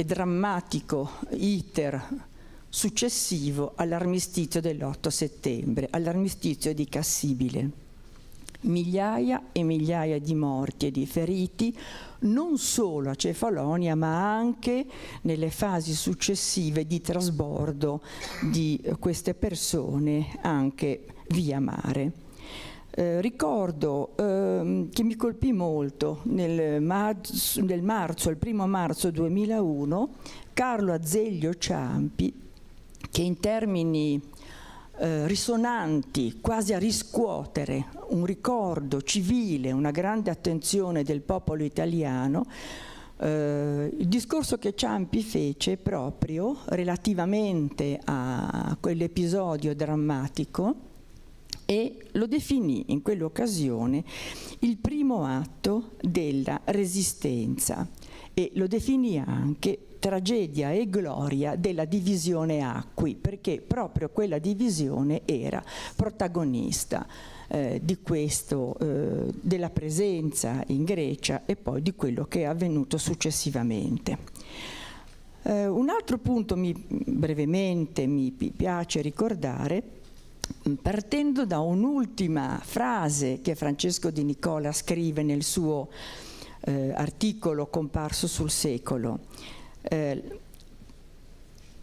e drammatico iter successivo all'armistizio dell'8 settembre, all'armistizio di Cassibile. Migliaia e migliaia di morti e di feriti, non solo a Cefalonia, ma anche nelle fasi successive di trasbordo di queste persone anche via mare. Ricordo che mi colpì molto il 1° marzo 2001 Carlo Azeglio Ciampi, che in termini risonanti, quasi a riscuotere un ricordo civile, una grande attenzione del popolo italiano, il discorso che Ciampi fece proprio relativamente a quell'episodio drammatico, e lo definì in quell'occasione il primo atto della Resistenza, e lo definì anche tragedia e gloria della divisione Acqui, perché proprio quella divisione era protagonista di questo, della presenza in Grecia e poi di quello che è avvenuto successivamente. Un altro punto brevemente mi piace ricordare, partendo da un'ultima frase che Francesco Di Nicola scrive nel suo articolo comparso sul Secolo,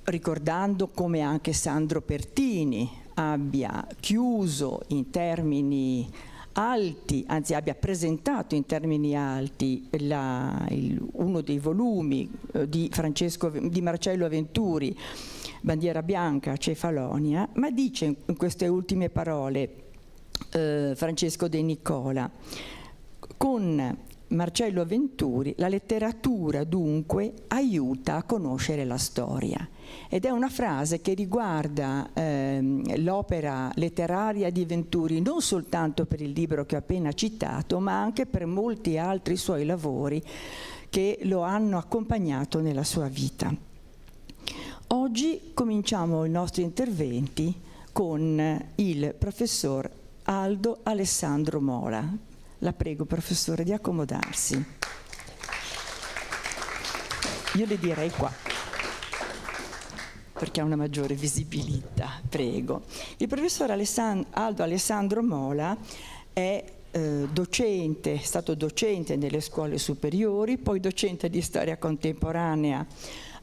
ricordando come anche Sandro Pertini abbia chiuso in termini alti, anzi abbia presentato in termini alti uno dei volumi di Marcello Venturi, Bandiera bianca, Cefalonia, ma dice in queste ultime parole Francesco De Nicola: con Marcello Venturi la letteratura dunque aiuta a conoscere la storia, ed è una frase che riguarda l'opera letteraria di Venturi non soltanto per il libro che ho appena citato, ma anche per molti altri suoi lavori che lo hanno accompagnato nella sua vita. Oggi cominciamo i nostri interventi con il professor Aldo Alessandro Mola. La prego, professore, di accomodarsi. Io le direi qua, perché ha una maggiore visibilità. Prego. Il professor Aldo Alessandro Mola è docente, è stato docente nelle scuole superiori, poi docente di storia contemporanea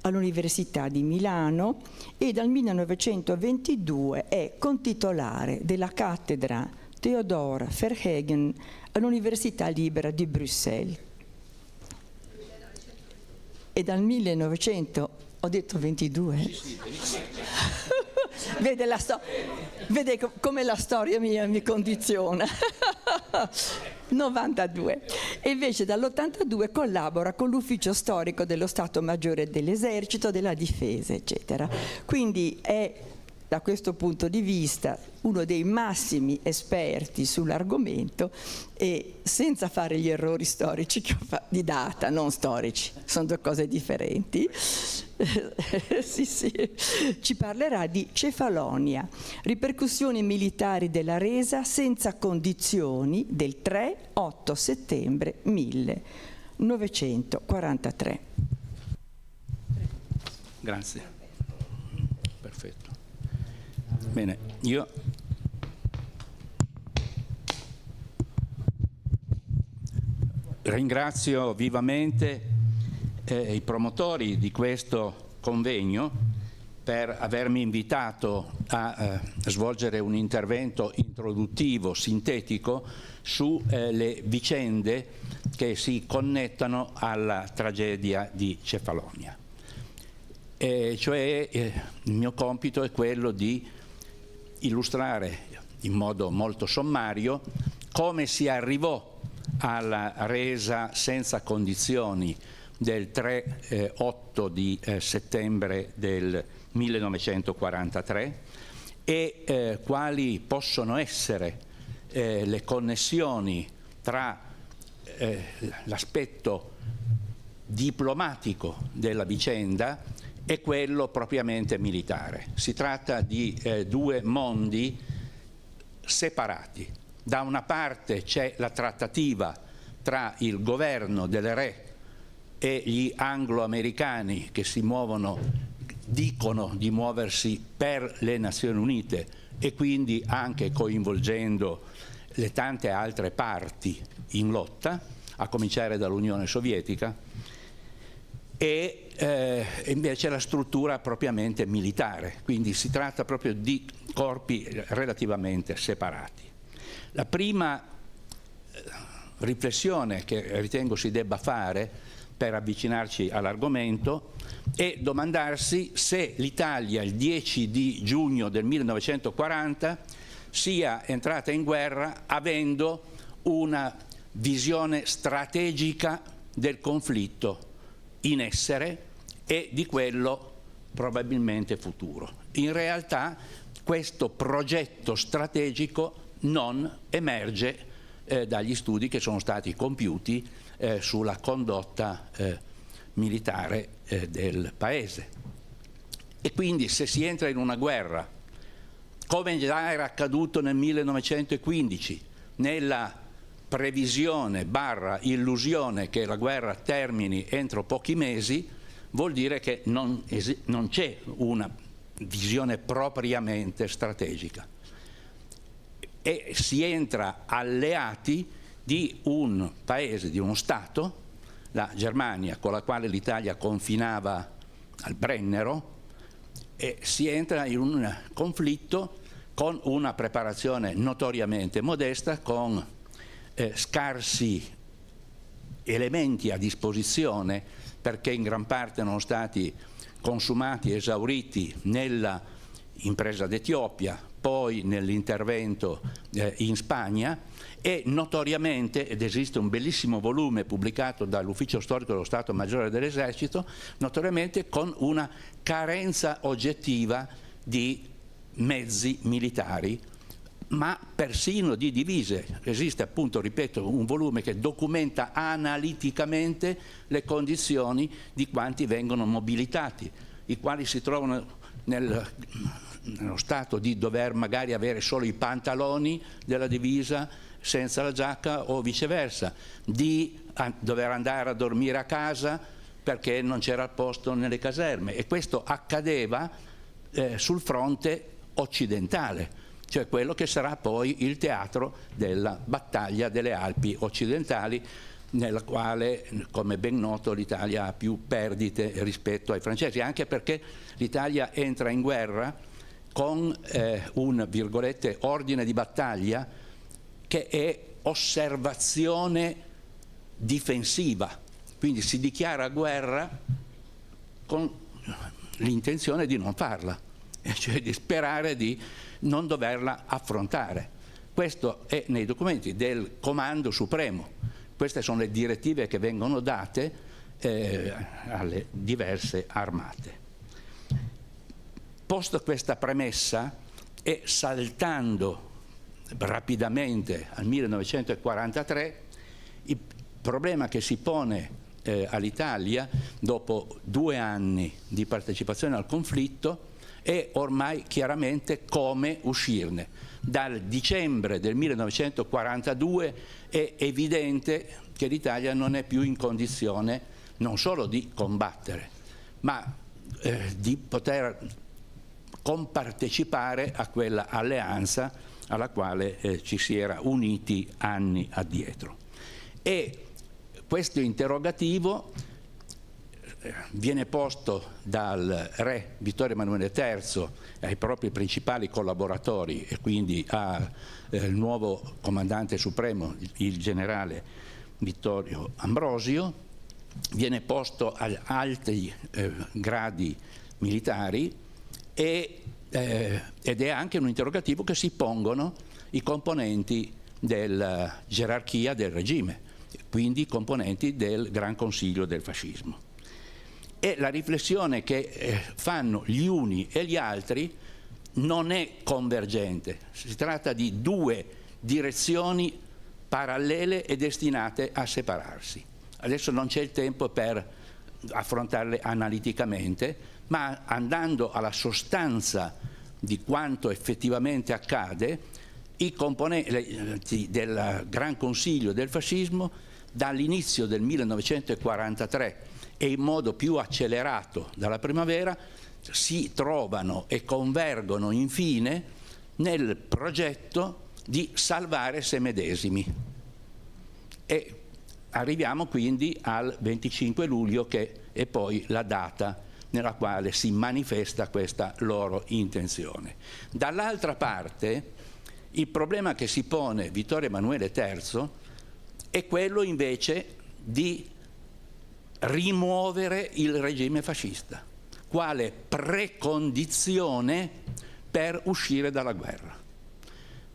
all'Università di Milano, e dal 1922 è contitolare della cattedra Theodor Verhaegen all'Università Libera di Bruxelles. E dal 1900, ho detto 22? Sì. Vede come la storia mia mi condiziona. 92. E invece dall'82 collabora con l'Ufficio Storico dello Stato Maggiore dell'Esercito, della Difesa, eccetera. Quindi è, da questo punto di vista, uno dei massimi esperti sull'argomento, e senza fare gli errori storici di data, non storici, sono due cose differenti. sì, ci parlerà di Cefalonia, ripercussioni militari della resa senza condizioni del 3-8 settembre 1943. Grazie. Perfetto. Bene, io ringrazio vivamente i promotori di questo convegno per avermi invitato a svolgere un intervento introduttivo, sintetico, sulle vicende che si connettano alla tragedia di Cefalonia. Cioè il mio compito è quello di illustrare in modo molto sommario come si arrivò alla resa senza condizioni del 3-8 di settembre del 1943 e quali possono essere le connessioni tra l'aspetto diplomatico della vicenda e quello propriamente militare. Si tratta di due mondi separati. Da una parte c'è la trattativa tra il governo del re e gli anglo-americani che si muovono, dicono di muoversi per le Nazioni Unite e quindi anche coinvolgendo le tante altre parti in lotta, a cominciare dall'Unione Sovietica, e invece la struttura propriamente militare, quindi si tratta proprio di corpi relativamente separati. La prima riflessione che ritengo si debba fare per avvicinarci all'argomento è domandarsi se l'Italia il 10 di giugno del 1940 sia entrata in guerra avendo una visione strategica del conflitto in essere e di quello probabilmente futuro. In realtà questo progetto strategico non emerge dagli studi che sono stati compiuti sulla condotta militare del Paese. E quindi se si entra in una guerra, come già era accaduto nel 1915, nella previsione / illusione che la guerra termini entro pochi mesi, vuol dire che non c'è una visione propriamente strategica e si entra alleati di un paese, di uno Stato, la Germania, con la quale l'Italia confinava al Brennero, e si entra in un conflitto con una preparazione notoriamente modesta, con scarsi elementi a disposizione, perché in gran parte erano stati consumati, esauriti nella impresa d'Etiopia, poi nell'intervento in Spagna, e notoriamente, ed esiste un bellissimo volume pubblicato dall'Ufficio Storico dello Stato Maggiore dell'Esercito, notoriamente con una carenza oggettiva di mezzi militari, ma persino di divise. Esiste appunto, ripeto, un volume che documenta analiticamente le condizioni di quanti vengono mobilitati, i quali si trovano nello stato di dover magari avere solo i pantaloni della divisa senza la giacca o viceversa, di dover andare a dormire a casa perché non c'era posto nelle caserme, e questo accadeva sul fronte occidentale, cioè quello che sarà poi il teatro della battaglia delle Alpi occidentali, nella quale, come ben noto, l'Italia ha più perdite rispetto ai francesi, anche perché l'Italia entra in guerra con un, virgolette, ordine di battaglia che è osservazione difensiva, quindi si dichiara guerra con l'intenzione di non farla, cioè di sperare di non doverla affrontare. Questo è nei documenti del Comando Supremo, queste sono le direttive che vengono date alle diverse armate. Posto questa premessa e saltando rapidamente al 1943, il problema che si pone all'Italia dopo 2 anni di partecipazione al conflitto è ormai chiaramente come uscirne. Dal dicembre del 1942 è evidente che l'Italia non è più in condizione non solo di combattere, ma di poter compartecipare a quella alleanza alla quale ci si era uniti anni addietro. E questo interrogativo viene posto dal re Vittorio Emanuele III ai propri principali collaboratori e quindi al nuovo comandante supremo, il generale Vittorio Ambrosio, viene posto agli alti gradi militari ed è anche un interrogativo che si pongono i componenti della gerarchia del regime, quindi i componenti del Gran Consiglio del fascismo. E la riflessione che fanno gli uni e gli altri non è convergente, si tratta di 2 direzioni parallele e destinate a separarsi. Adesso non c'è il tempo per affrontarle analiticamente, ma andando alla sostanza di quanto effettivamente accade, i componenti del Gran Consiglio del fascismo dall'inizio del 1943 e in modo più accelerato dalla primavera, si trovano e convergono infine nel progetto di salvare se medesimi. E arriviamo quindi al 25 luglio, che è poi la data nella quale si manifesta questa loro intenzione. Dall'altra parte, il problema che si pone Vittorio Emanuele III è quello invece di rimuovere il regime fascista quale precondizione per uscire dalla guerra.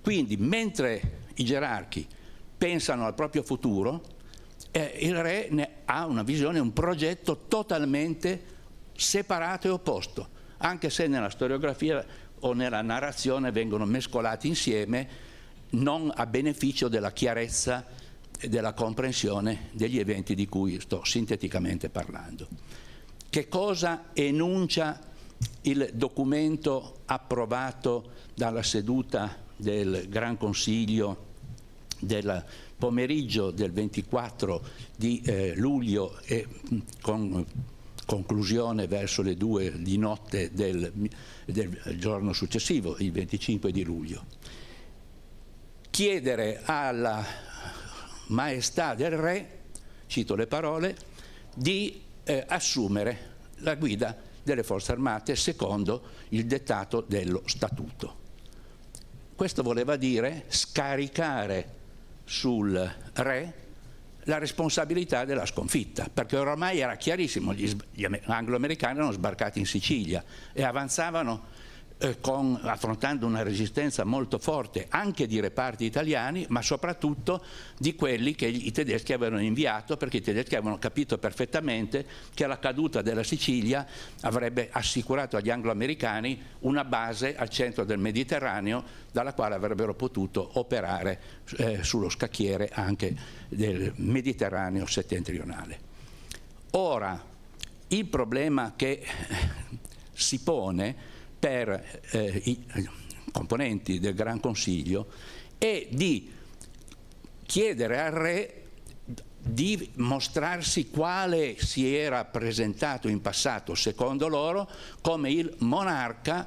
Quindi, mentre i gerarchi pensano al proprio futuro, il re ne ha una visione, un progetto totalmente separato e opposto, anche se nella storiografia o nella narrazione vengono mescolati insieme, non a beneficio della chiarezza e della comprensione degli eventi di cui sto sinteticamente parlando. Che cosa enuncia il documento approvato dalla seduta del Gran Consiglio del pomeriggio del 24 di luglio e con conclusione verso le 2 di notte del giorno successivo, il 25 di luglio? Chiedere alla maestà del re, cito le parole, di assumere la guida delle forze armate secondo il dettato dello statuto. Questo voleva dire scaricare sul re la responsabilità della sconfitta, perché oramai era chiarissimo, gli anglo-americani erano sbarcati in Sicilia e avanzavano affrontando una resistenza molto forte anche di reparti italiani, ma soprattutto di quelli che i tedeschi avevano inviato, perché i tedeschi avevano capito perfettamente che la caduta della Sicilia avrebbe assicurato agli anglo-americani una base al centro del Mediterraneo dalla quale avrebbero potuto operare sullo scacchiere anche del Mediterraneo settentrionale. Ora, il problema che si pone per i componenti del Gran Consiglio è di chiedere al re di mostrarsi quale si era presentato in passato, secondo loro, come il monarca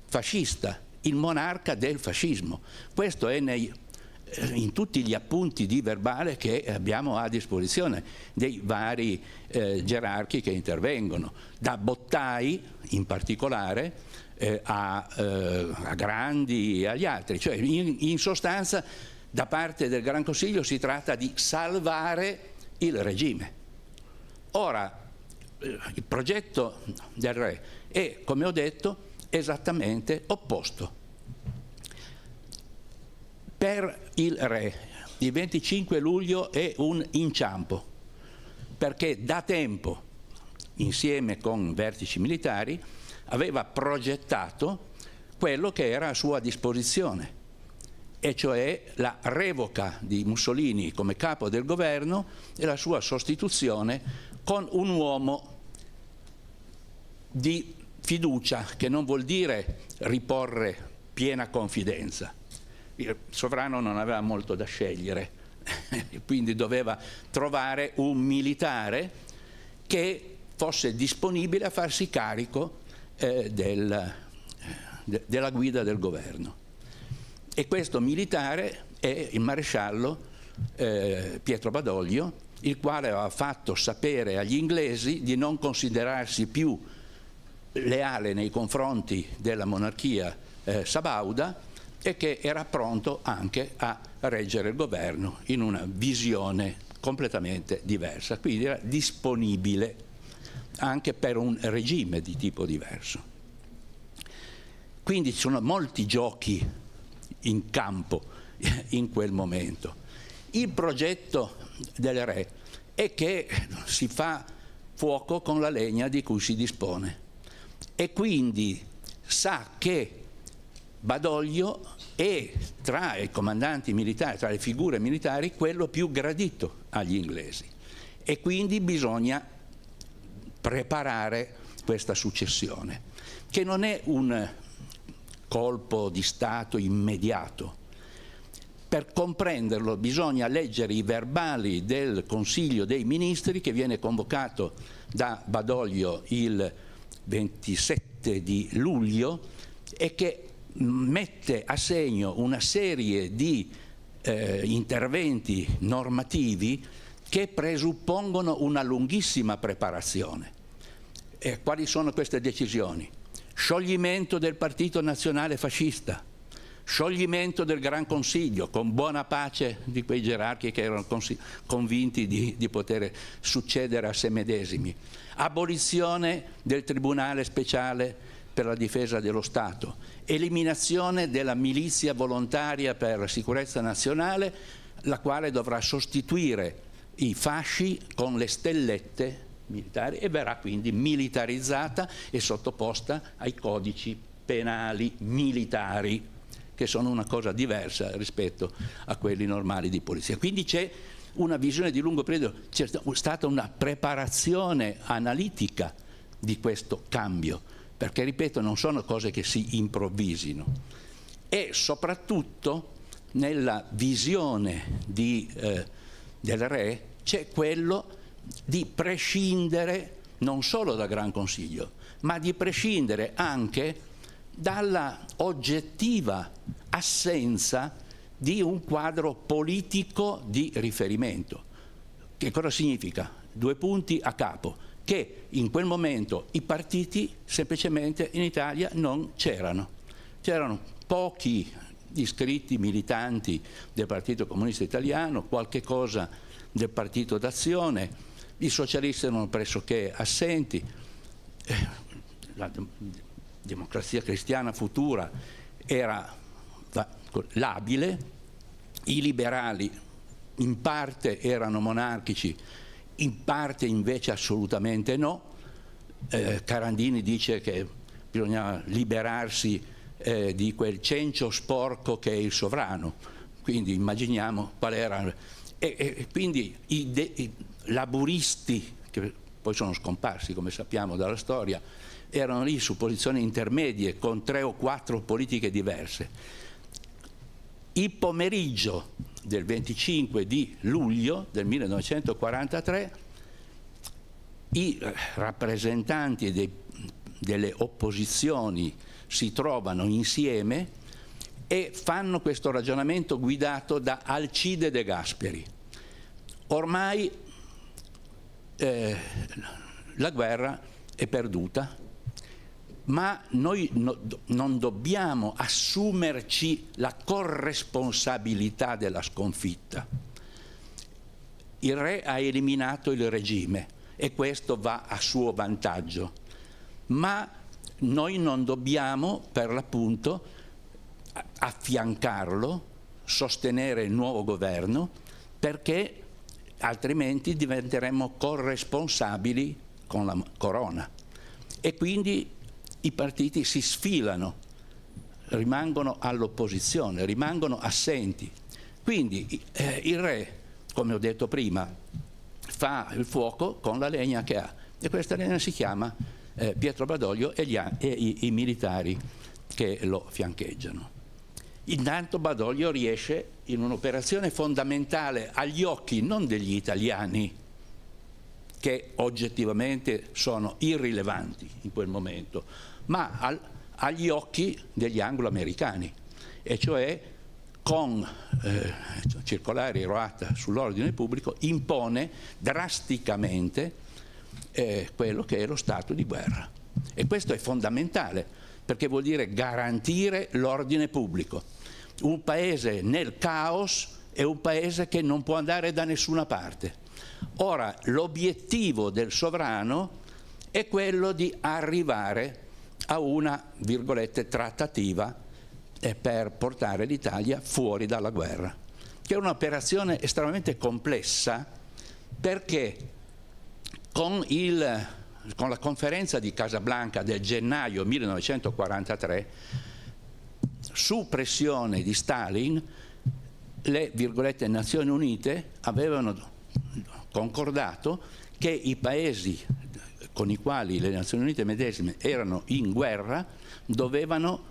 fascista, il monarca del fascismo. Questo è in tutti gli appunti di verbale che abbiamo a disposizione dei vari gerarchi che intervengono, da Bottai in particolare, a Grandi e agli altri. Cioè, in sostanza, da parte del Gran Consiglio si tratta di salvare il regime. Ora, il progetto del re è, come ho detto, esattamente opposto. Per il re il 25 luglio è un inciampo, perché da tempo, insieme con vertici militari, aveva progettato quello che era a sua disposizione, e cioè la revoca di Mussolini come capo del governo e la sua sostituzione con un uomo di fiducia, che non vuol dire riporre piena confidenza. Il sovrano non aveva molto da scegliere, quindi doveva trovare un militare che fosse disponibile a farsi carico della guida del governo. E questo militare è il maresciallo Pietro Badoglio, il quale aveva fatto sapere agli inglesi di non considerarsi più leale nei confronti della monarchia sabauda e che era pronto anche a reggere il governo in una visione completamente diversa, quindi era disponibile anche per un regime di tipo diverso. Quindi ci sono molti giochi in campo in quel momento. Il progetto del re è che si fa fuoco con la legna di cui si dispone, e quindi sa che Badoglio è tra i comandanti militari, tra le figure militari, quello più gradito agli inglesi, e quindi bisogna preparare questa successione, che non è un colpo di Stato immediato, Per comprenderlo bisogna leggere i verbali del Consiglio dei Ministri, che viene convocato da Badoglio il 27 di luglio e che mette a segno una serie di interventi normativi che presuppongono una lunghissima preparazione. Quali sono queste decisioni? Scioglimento del Partito Nazionale Fascista, scioglimento del Gran Consiglio, con buona pace di quei gerarchi che erano convinti di poter succedere a se medesimi, abolizione del Tribunale Speciale per la Difesa dello Stato, eliminazione della milizia volontaria per la sicurezza nazionale, la quale dovrà sostituire i fasci con le stellette militari e verrà quindi militarizzata e sottoposta ai codici penali militari, che sono una cosa diversa rispetto a quelli normali di polizia. Quindi c'è una visione di lungo periodo, c'è stata una preparazione analitica di questo cambio, perché ripeto, non sono cose che si improvvisino, e soprattutto nella visione del re c'è quello di prescindere non solo dal Gran Consiglio, ma di prescindere anche dalla oggettiva assenza di un quadro politico di riferimento. Che cosa significa? 2 punti a capo: che in quel momento i partiti semplicemente in Italia non c'erano. C'erano pochi iscritti militanti del Partito Comunista Italiano, qualche cosa del Partito d'Azione, i socialisti erano pressoché assenti, la Democrazia Cristiana Futura era labile, i liberali in parte erano monarchici, in parte invece assolutamente no. Carandini dice che bisognava liberarsi di quel cencio sporco che è il sovrano, quindi immaginiamo qual era. E quindi i laburisti, che poi sono scomparsi come sappiamo dalla storia, erano lì su posizioni intermedie con 3 o 4 politiche diverse. Il pomeriggio del 25 di luglio del 1943 i rappresentanti delle opposizioni si trovano insieme e fanno questo ragionamento guidato da Alcide De Gasperi. Ormai la guerra è perduta, ma noi non dobbiamo assumerci la corresponsabilità della sconfitta. Il re ha eliminato il regime e questo va a suo vantaggio, ma noi non dobbiamo per l'appunto affiancarlo, sostenere il nuovo governo, perché altrimenti diventeremmo corresponsabili con la corona e quindi i partiti si sfilano, rimangono all'opposizione, rimangono assenti. Quindi il re, come ho detto prima, fa il fuoco con la legna che ha, e questa legna si chiama Pietro Badoglio e i militari che lo fiancheggiano. Intanto Badoglio riesce in un'operazione fondamentale agli occhi non degli italiani, che oggettivamente sono irrilevanti in quel momento, ma agli occhi degli anglo-americani, e cioè con circolari Roatta sull'ordine pubblico impone drasticamente quello che è lo stato di guerra. E questo è fondamentale, perché vuol dire garantire l'ordine pubblico. Un paese nel caos è un paese che non può andare da nessuna parte. Ora, l'obiettivo del sovrano è quello di arrivare a una, virgolette, trattativa per portare l'Italia fuori dalla guerra, che è un'operazione estremamente complessa, perché con la conferenza di Casablanca del gennaio 1943, su pressione di Stalin, le, virgolette, Nazioni Unite avevano concordato che i paesi con i quali le Nazioni Unite medesime erano in guerra dovevano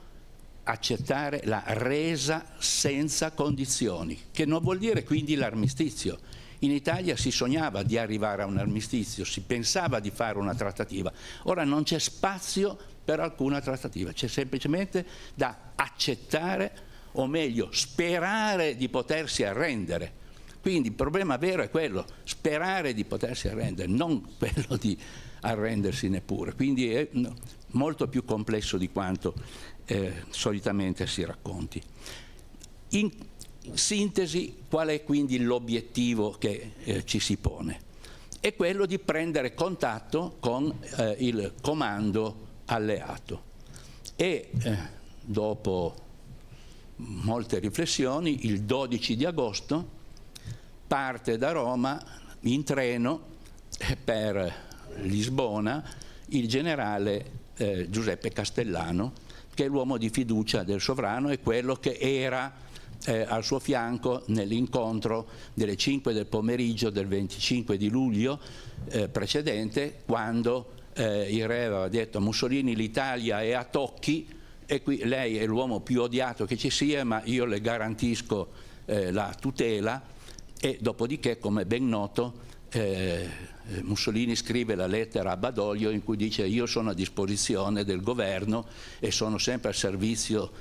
accettare la resa senza condizioni, che non vuol dire quindi l'armistizio. In Italia si sognava di arrivare a un armistizio, si pensava di fare una trattativa. Ora non c'è spazio per alcuna trattativa, c'è semplicemente da accettare, o meglio sperare di potersi arrendere. Quindi il problema vero è quello, sperare di potersi arrendere, non quello di arrendersi neppure. Quindi è molto più complesso di quanto solitamente si racconti. In sintesi, qual è quindi l'obiettivo che ci si pone? È quello di prendere contatto con il comando alleato e dopo molte riflessioni il 12 di agosto parte da Roma in treno per Lisbona il generale Giuseppe Castellano, che è l'uomo di fiducia del sovrano e quello che era al suo fianco nell'incontro delle 5 del pomeriggio del 25 di luglio precedente, quando il re aveva detto a Mussolini: l'Italia è a tocchi e qui lei è l'uomo più odiato che ci sia, ma io le garantisco la tutela. E dopodiché, come è ben noto, Mussolini scrive la lettera a Badoglio in cui dice: io sono a disposizione del governo e sono sempre al servizio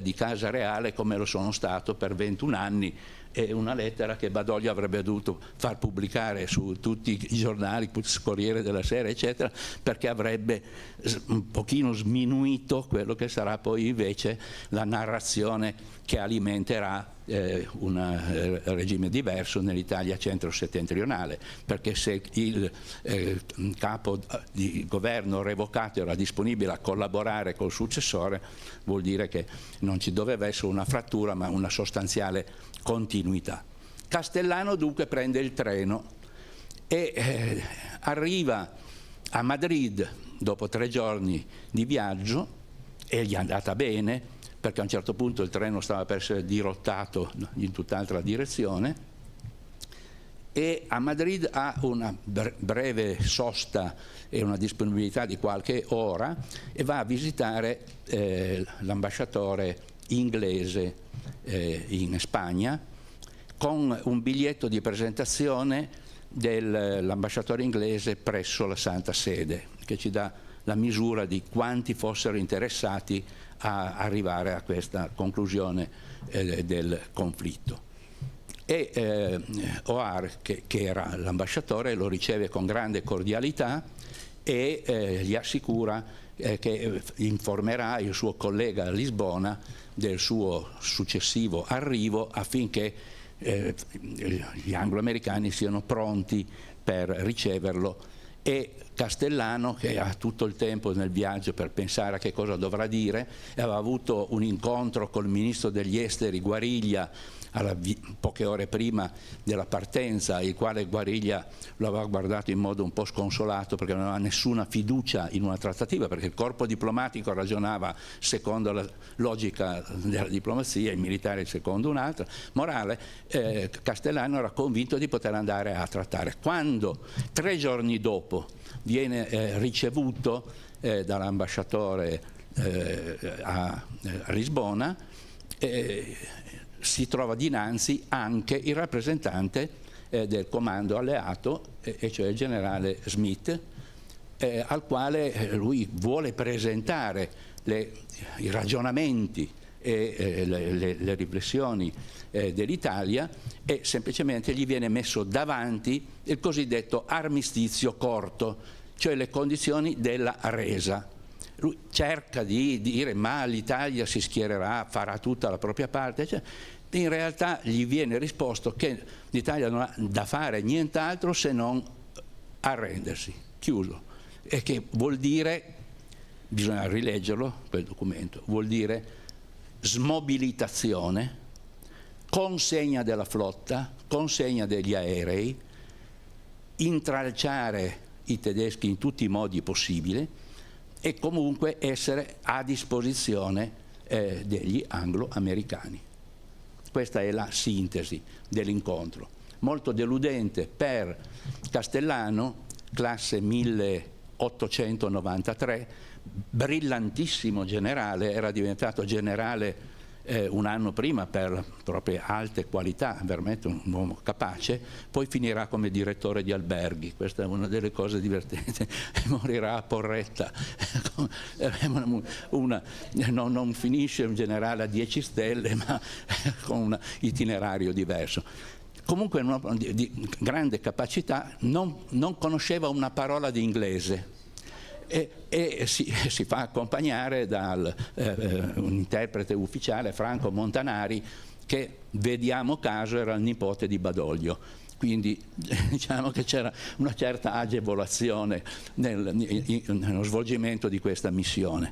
di Casa Reale come lo sono stato per 21 anni. È una lettera che Badoglio avrebbe dovuto far pubblicare su tutti i giornali, Corriere della Sera eccetera, perché avrebbe un pochino sminuito quello che sarà poi invece la narrazione che alimenterà un regime diverso nell'Italia centro-settentrionale, perché se il capo di governo revocato era disponibile a collaborare col successore, vuol dire che non ci doveva essere una frattura ma una sostanziale continuità. Castellano dunque prende il treno e arriva a Madrid dopo 3 giorni di viaggio, e gli è andata bene perché a un certo punto il treno stava per essere dirottato in tutt'altra direzione, e a Madrid ha una breve sosta e una disponibilità di qualche ora e va a visitare l'ambasciatore inglese in Spagna con un biglietto di presentazione dell'ambasciatore inglese presso la Santa Sede, che ci dà la misura di quanti fossero interessati a arrivare a questa conclusione del conflitto. E O'Hare, che era l'ambasciatore, lo riceve con grande cordialità e gli assicura che informerà il suo collega a Lisbona del suo successivo arrivo affinché gli anglo-americani siano pronti per riceverlo. E Castellano, che ha tutto il tempo nel viaggio per pensare a che cosa dovrà dire, aveva avuto un incontro col ministro degli esteri Guariglia poche ore prima della partenza, il quale Guariglia lo aveva guardato in modo un po' sconsolato perché non aveva nessuna fiducia in una trattativa, perché il corpo diplomatico ragionava secondo la logica della diplomazia, il militare secondo un'altra. Morale, Castellano era convinto di poter andare a trattare. Quando 3 giorni dopo viene ricevuto dall'ambasciatore a Lisbona, si trova dinanzi anche il rappresentante del comando alleato, e cioè il generale Smith, al quale lui vuole presentare i ragionamenti e le riflessioni dell'Italia, e semplicemente gli viene messo davanti il cosiddetto armistizio corto, cioè le condizioni della resa. Lui cerca di dire: ma l'Italia si schiererà, farà tutta la propria parte, cioè, in realtà gli viene risposto che l'Italia non ha da fare nient'altro se non arrendersi, chiuso, e che vuol dire, bisogna rileggerlo quel documento, vuol dire smobilitazione, consegna della flotta, consegna degli aerei, intralciare i tedeschi in tutti i modi possibili e comunque essere a disposizione degli anglo-americani. Questa è la sintesi dell'incontro. Molto deludente per Castellano, classe 1893, brillantissimo generale, era diventato generale un anno prima per proprie alte qualità, veramente un uomo capace, poi finirà come direttore di alberghi, questa è una delle cose divertenti, morirà a Porretta, non finisce un generale a 10 stelle, ma con un itinerario diverso. Comunque un uomo di grande capacità, non conosceva una parola di inglese, e si fa accompagnare da un interprete ufficiale, Franco Montanari, che vediamo caso era il nipote di Badoglio, quindi diciamo che c'era una certa agevolazione nello svolgimento di questa missione.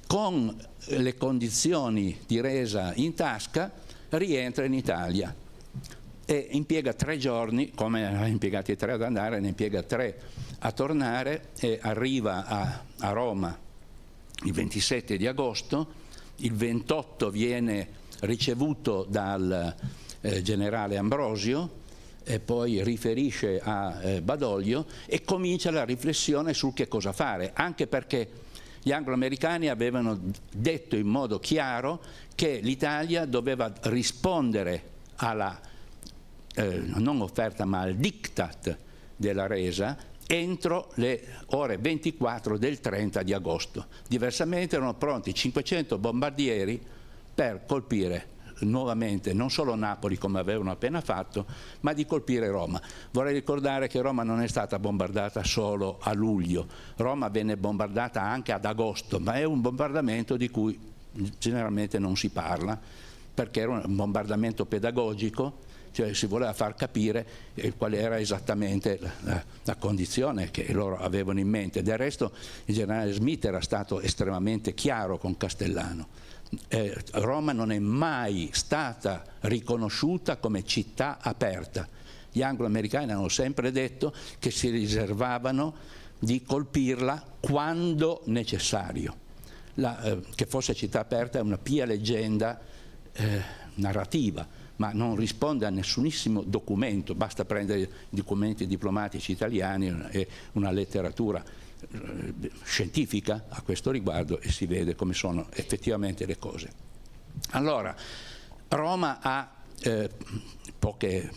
Con le condizioni di resa in tasca rientra in Italia e impiega 3 giorni, come ha impiegati 3 ad andare, ne impiega 3 a tornare, e arriva a Roma il 27 di agosto, il 28 viene ricevuto dal generale Ambrosio e poi riferisce a Badoglio e comincia la riflessione sul che cosa fare, anche perché gli anglo-americani avevano detto in modo chiaro che l'Italia doveva rispondere alla non offerta ma al diktat della resa entro le ore 24 del 30 di agosto. Diversamente erano pronti 500 bombardieri per colpire nuovamente non solo Napoli come avevano appena fatto, ma di colpire Roma. Vorrei ricordare che Roma non è stata bombardata solo a luglio, Roma venne bombardata anche ad agosto, ma è un bombardamento di cui generalmente non si parla, perché era un bombardamento pedagogico, cioè si voleva far capire qual era esattamente la condizione che loro avevano in mente. Del resto il generale Smith era stato estremamente chiaro con Castellano. Roma non è mai stata riconosciuta come città aperta. Gli anglo-americani hanno sempre detto che si riservavano di colpirla quando necessario. Che fosse città aperta è una pia leggenda narrativa, ma non risponde a nessunissimo documento, basta prendere i documenti diplomatici italiani e una letteratura scientifica a questo riguardo e si vede come sono effettivamente le cose. Allora, Roma ha poche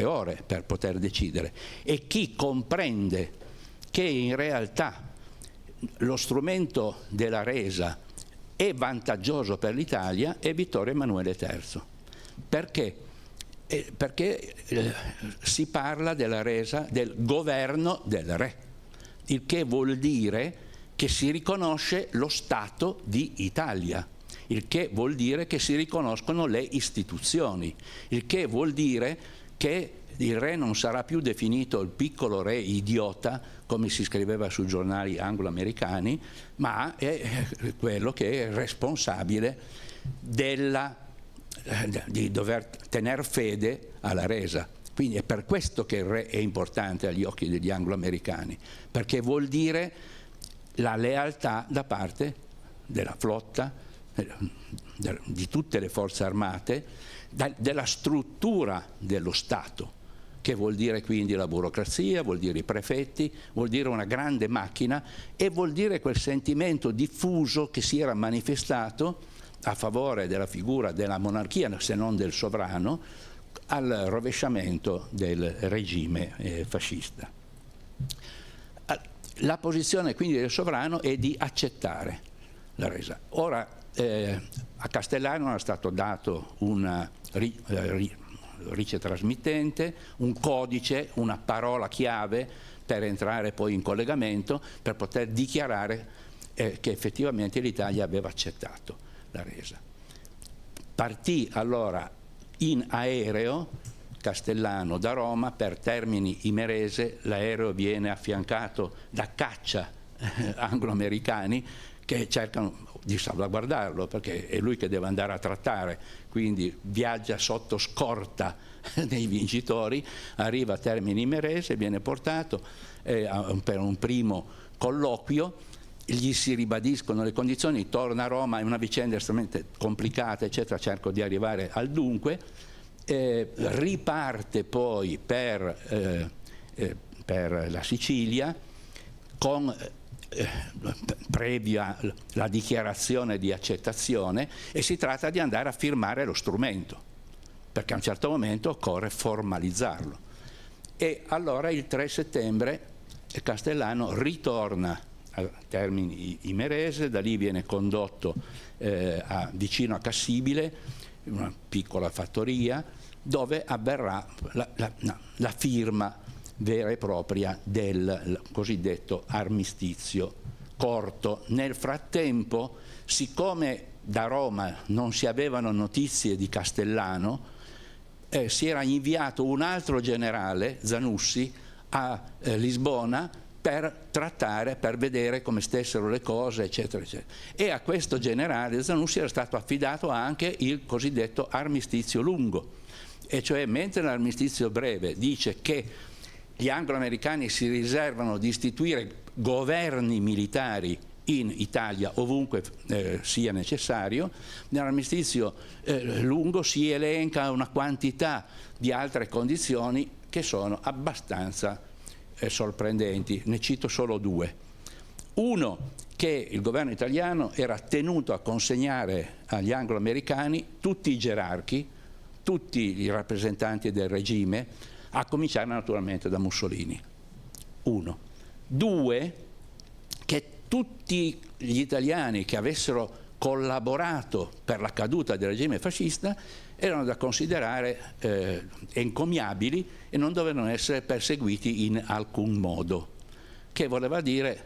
ore per poter decidere e chi comprende che in realtà lo strumento della resa è vantaggioso per l'Italia è Vittorio Emanuele III. Perché? Perché si parla della resa del governo del re, il che vuol dire che si riconosce lo Stato di Italia, il che vuol dire che si riconoscono le istituzioni, il che vuol dire che il re non sarà più definito il piccolo re idiota, come si scriveva sui giornali anglo-americani, ma è quello che è responsabile di dover tener fede alla resa. Quindi è per questo che il re è importante agli occhi degli anglo-americani, perché vuol dire la lealtà da parte della flotta, di tutte le forze armate, della struttura dello Stato, che vuol dire quindi la burocrazia, vuol dire i prefetti, vuol dire una grande macchina e vuol dire quel sentimento diffuso che si era manifestato a favore della figura della monarchia, se non del sovrano, al rovesciamento del regime fascista. La posizione quindi del sovrano è di accettare la resa. Ora a Castellano era stato dato una ricetrasmittente, un codice, una parola chiave per entrare poi in collegamento, per poter dichiarare che effettivamente l'Italia aveva accettato la resa. Partì allora in aereo Castellano da Roma per Termini Imerese, l'aereo viene affiancato da caccia anglo-americani che cercano di salvaguardarlo perché è lui che deve andare a trattare, quindi viaggia sotto scorta dei vincitori, arriva a Termini Imerese, viene portato per un primo colloquio, gli si ribadiscono le condizioni, torna a Roma, è una vicenda estremamente complicata, eccetera, cerco di arrivare al dunque, riparte poi per la Sicilia con previa la dichiarazione di accettazione, e si tratta di andare a firmare lo strumento, perché a un certo momento occorre formalizzarlo. E allora il 3 settembre Castellano ritorna a Termini Imerese, da lì viene condotto vicino a Cassibile, una piccola fattoria, dove avverrà la firma vera e propria del cosiddetto armistizio corto. Nel frattempo, siccome da Roma non si avevano notizie di Castellano, si era inviato un altro generale, Zanussi, a Lisbona per trattare, per vedere come stessero le cose, eccetera, eccetera. E a questo generale Zanussi era stato affidato anche il cosiddetto armistizio lungo, e cioè mentre l'armistizio breve dice che gli anglo-americani si riservano di istituire governi militari in Italia ovunque sia necessario, nell'armistizio lungo si elenca una quantità di altre condizioni che sono abbastanza sorprendenti. Ne cito solo due. Uno, che il governo italiano era tenuto a consegnare agli anglo-americani tutti i gerarchi, tutti i rappresentanti del regime, a cominciare naturalmente da Mussolini. Uno. Due, che tutti gli italiani che avessero collaborato per la caduta del regime fascista erano da considerare encomiabili e non dovevano essere perseguiti in alcun modo, che voleva dire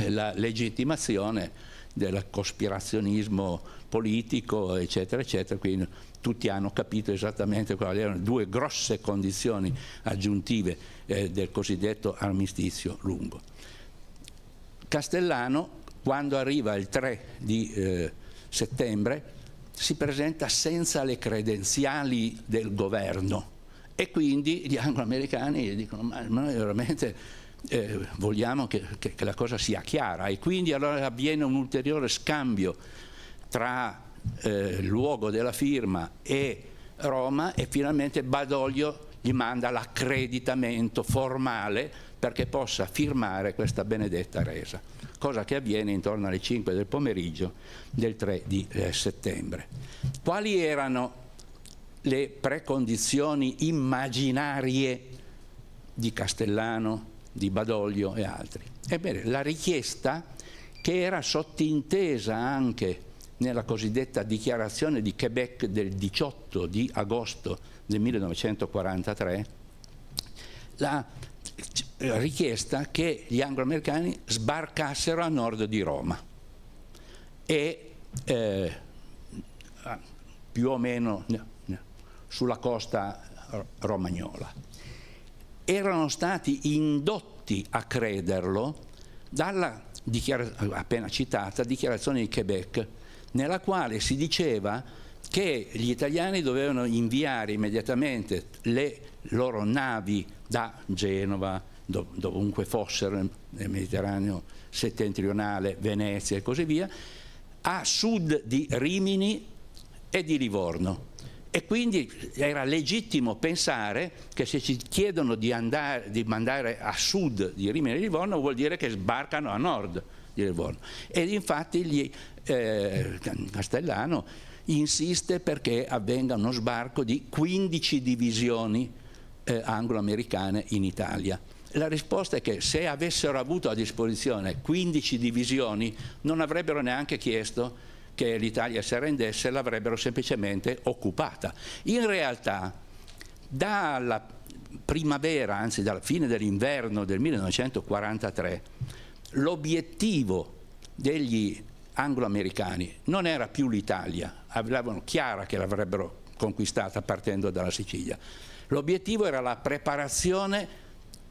la legittimazione del cospirazionismo politico, eccetera, eccetera. Quindi tutti hanno capito esattamente quali erano due grosse condizioni aggiuntive del cosiddetto armistizio lungo. Castellano, quando arriva il 3 di settembre, si presenta senza le credenziali del governo, e quindi gli anglo-americani dicono: ma noi veramente vogliamo che la cosa sia chiara. E quindi allora avviene un ulteriore scambio tra il luogo della firma e Roma, e finalmente Badoglio gli manda l'accreditamento formale perché possa firmare questa benedetta resa, cosa che avviene intorno alle 5 del pomeriggio del 3 di settembre. Quali erano le precondizioni immaginarie di Castellano, di Badoglio e altri? Ebbene, la richiesta, che era sottintesa anche nella cosiddetta dichiarazione di Québec del 18 di agosto del 1943, la richiesta che gli anglo-americani sbarcassero a nord di Roma e più o meno sulla costa romagnola. Erano stati indotti a crederlo dalla appena citata dichiarazione di Québec, nella quale si diceva che gli italiani dovevano inviare immediatamente le loro navi da Genova, dovunque fossero, nel Mediterraneo settentrionale, Venezia e così via, a sud di Rimini e di Livorno. E quindi era legittimo pensare che se ci chiedono di mandare a sud di Rimini e Livorno, vuol dire che sbarcano a nord di Livorno. Ed infatti Castellano insiste perché avvenga uno sbarco di 15 divisioni anglo-americane in Italia. La risposta è che se avessero avuto a disposizione 15 divisioni non avrebbero neanche chiesto che l'Italia si arrendesse, l'avrebbero semplicemente occupata. In realtà, dalla primavera, anzi dalla fine dell'inverno del 1943, l'obiettivo degli anglo-americani non era più l'Italia, avevano chiara che l'avrebbero conquistata partendo dalla Sicilia. L'obiettivo era la preparazione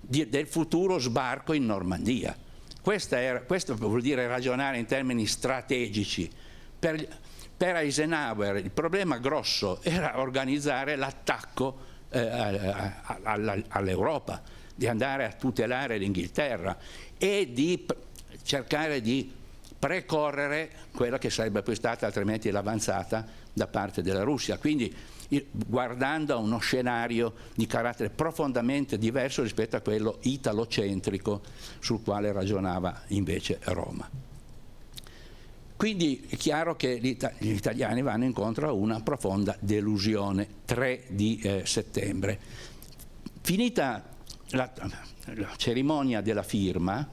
del futuro sbarco in Normandia. Questo vuol dire ragionare in termini strategici. Per Eisenhower il problema grosso era organizzare l'attacco all'Europa, di andare a tutelare l'Inghilterra e di cercare di precorrere quella che sarebbe poi stata altrimenti l'avanzata da parte della Russia. Quindi guardando a uno scenario di carattere profondamente diverso rispetto a quello italocentrico sul quale ragionava invece Roma. Quindi è chiaro che gli italiani vanno incontro a una profonda delusione. 3 di settembre. Finita la cerimonia della firma,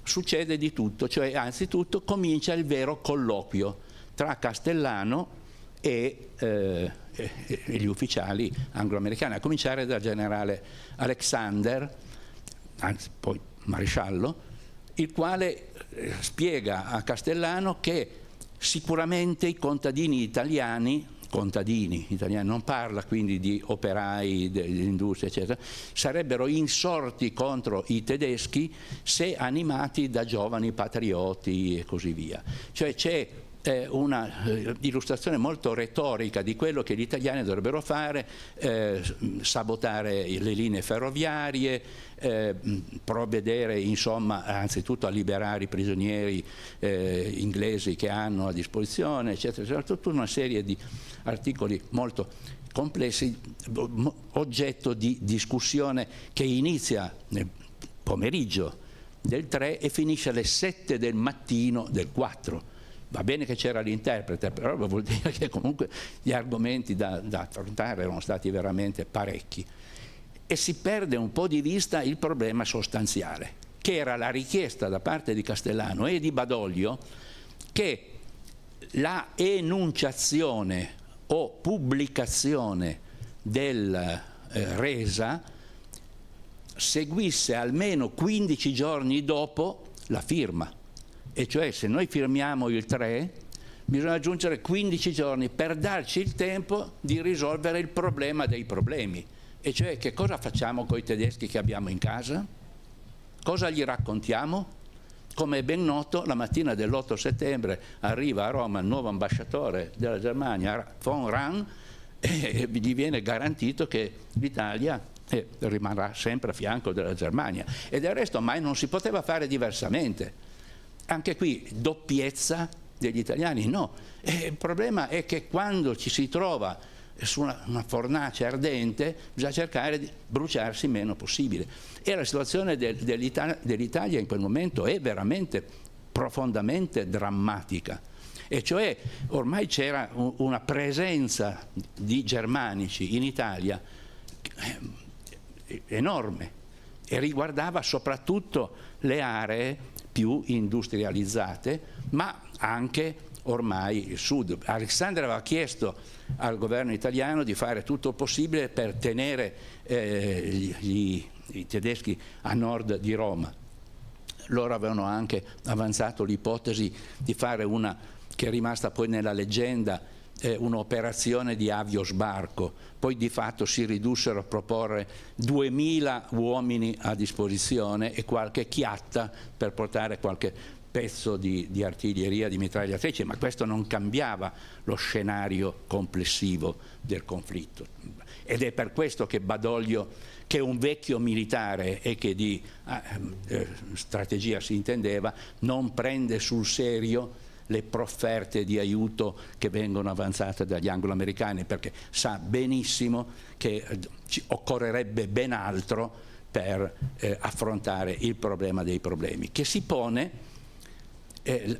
succede di tutto, cioè anzitutto comincia il vero colloquio tra Castellano e gli ufficiali anglo-americani, a cominciare dal generale Alexander, anzi poi maresciallo, il quale spiega a Castellano che sicuramente i contadini italiani, non parla quindi di operai, dell'industria eccetera, sarebbero insorti contro i tedeschi se animati da giovani patrioti e così via. Cioè c'è una illustrazione molto retorica di quello che gli italiani dovrebbero fare, sabotare le linee ferroviarie, provvedere insomma anzitutto a liberare i prigionieri inglesi che hanno a disposizione, eccetera, eccetera, tutta una serie di articoli molto complessi, oggetto di discussione che inizia nel pomeriggio del 3 e finisce alle 7 del mattino del 4. Va bene che c'era l'interprete, però vuol dire che comunque gli argomenti da affrontare erano stati veramente parecchi. E si perde un po' di vista il problema sostanziale, che era la richiesta da parte di Castellano e di Badoglio che la enunciazione o pubblicazione del resa seguisse almeno 15 giorni dopo la firma. E cioè se noi firmiamo il 3 bisogna aggiungere 15 giorni per darci il tempo di risolvere il problema dei problemi. E cioè che cosa facciamo con i tedeschi che abbiamo in casa? Cosa gli raccontiamo? Come è ben noto, la mattina dell'8 settembre arriva a Roma il nuovo ambasciatore della Germania, von Rahn, e gli viene garantito che l'Italia rimarrà sempre a fianco della Germania. E del resto mai non si poteva fare diversamente. Anche qui doppiezza degli italiani? No. Il problema è che quando ci si trova su una fornace ardente bisogna cercare di bruciarsi il meno possibile. E la situazione dell'Italia in quel momento è veramente profondamente drammatica. E cioè ormai c'era una presenza di germanici in Italia enorme e riguardava soprattutto le aree più industrializzate, ma anche ormai il sud. Alexander aveva chiesto al governo italiano di fare tutto il possibile per tenere i tedeschi a nord di Roma. Loro avevano anche avanzato l'ipotesi di fare una, che è rimasta poi nella leggenda, un'operazione di aviosbarco, poi di fatto si ridussero a proporre 2000 uomini a disposizione e qualche chiatta per portare qualche pezzo di artiglieria, di mitragliatrici, ma questo non cambiava lo scenario complessivo del conflitto. Ed è per questo che Badoglio, che è un vecchio militare e che di strategia si intendeva, non prende sul serio le profferte di aiuto che vengono avanzate dagli anglo-americani, perché sa benissimo che occorrerebbe ben altro per affrontare il problema dei problemi, che si pone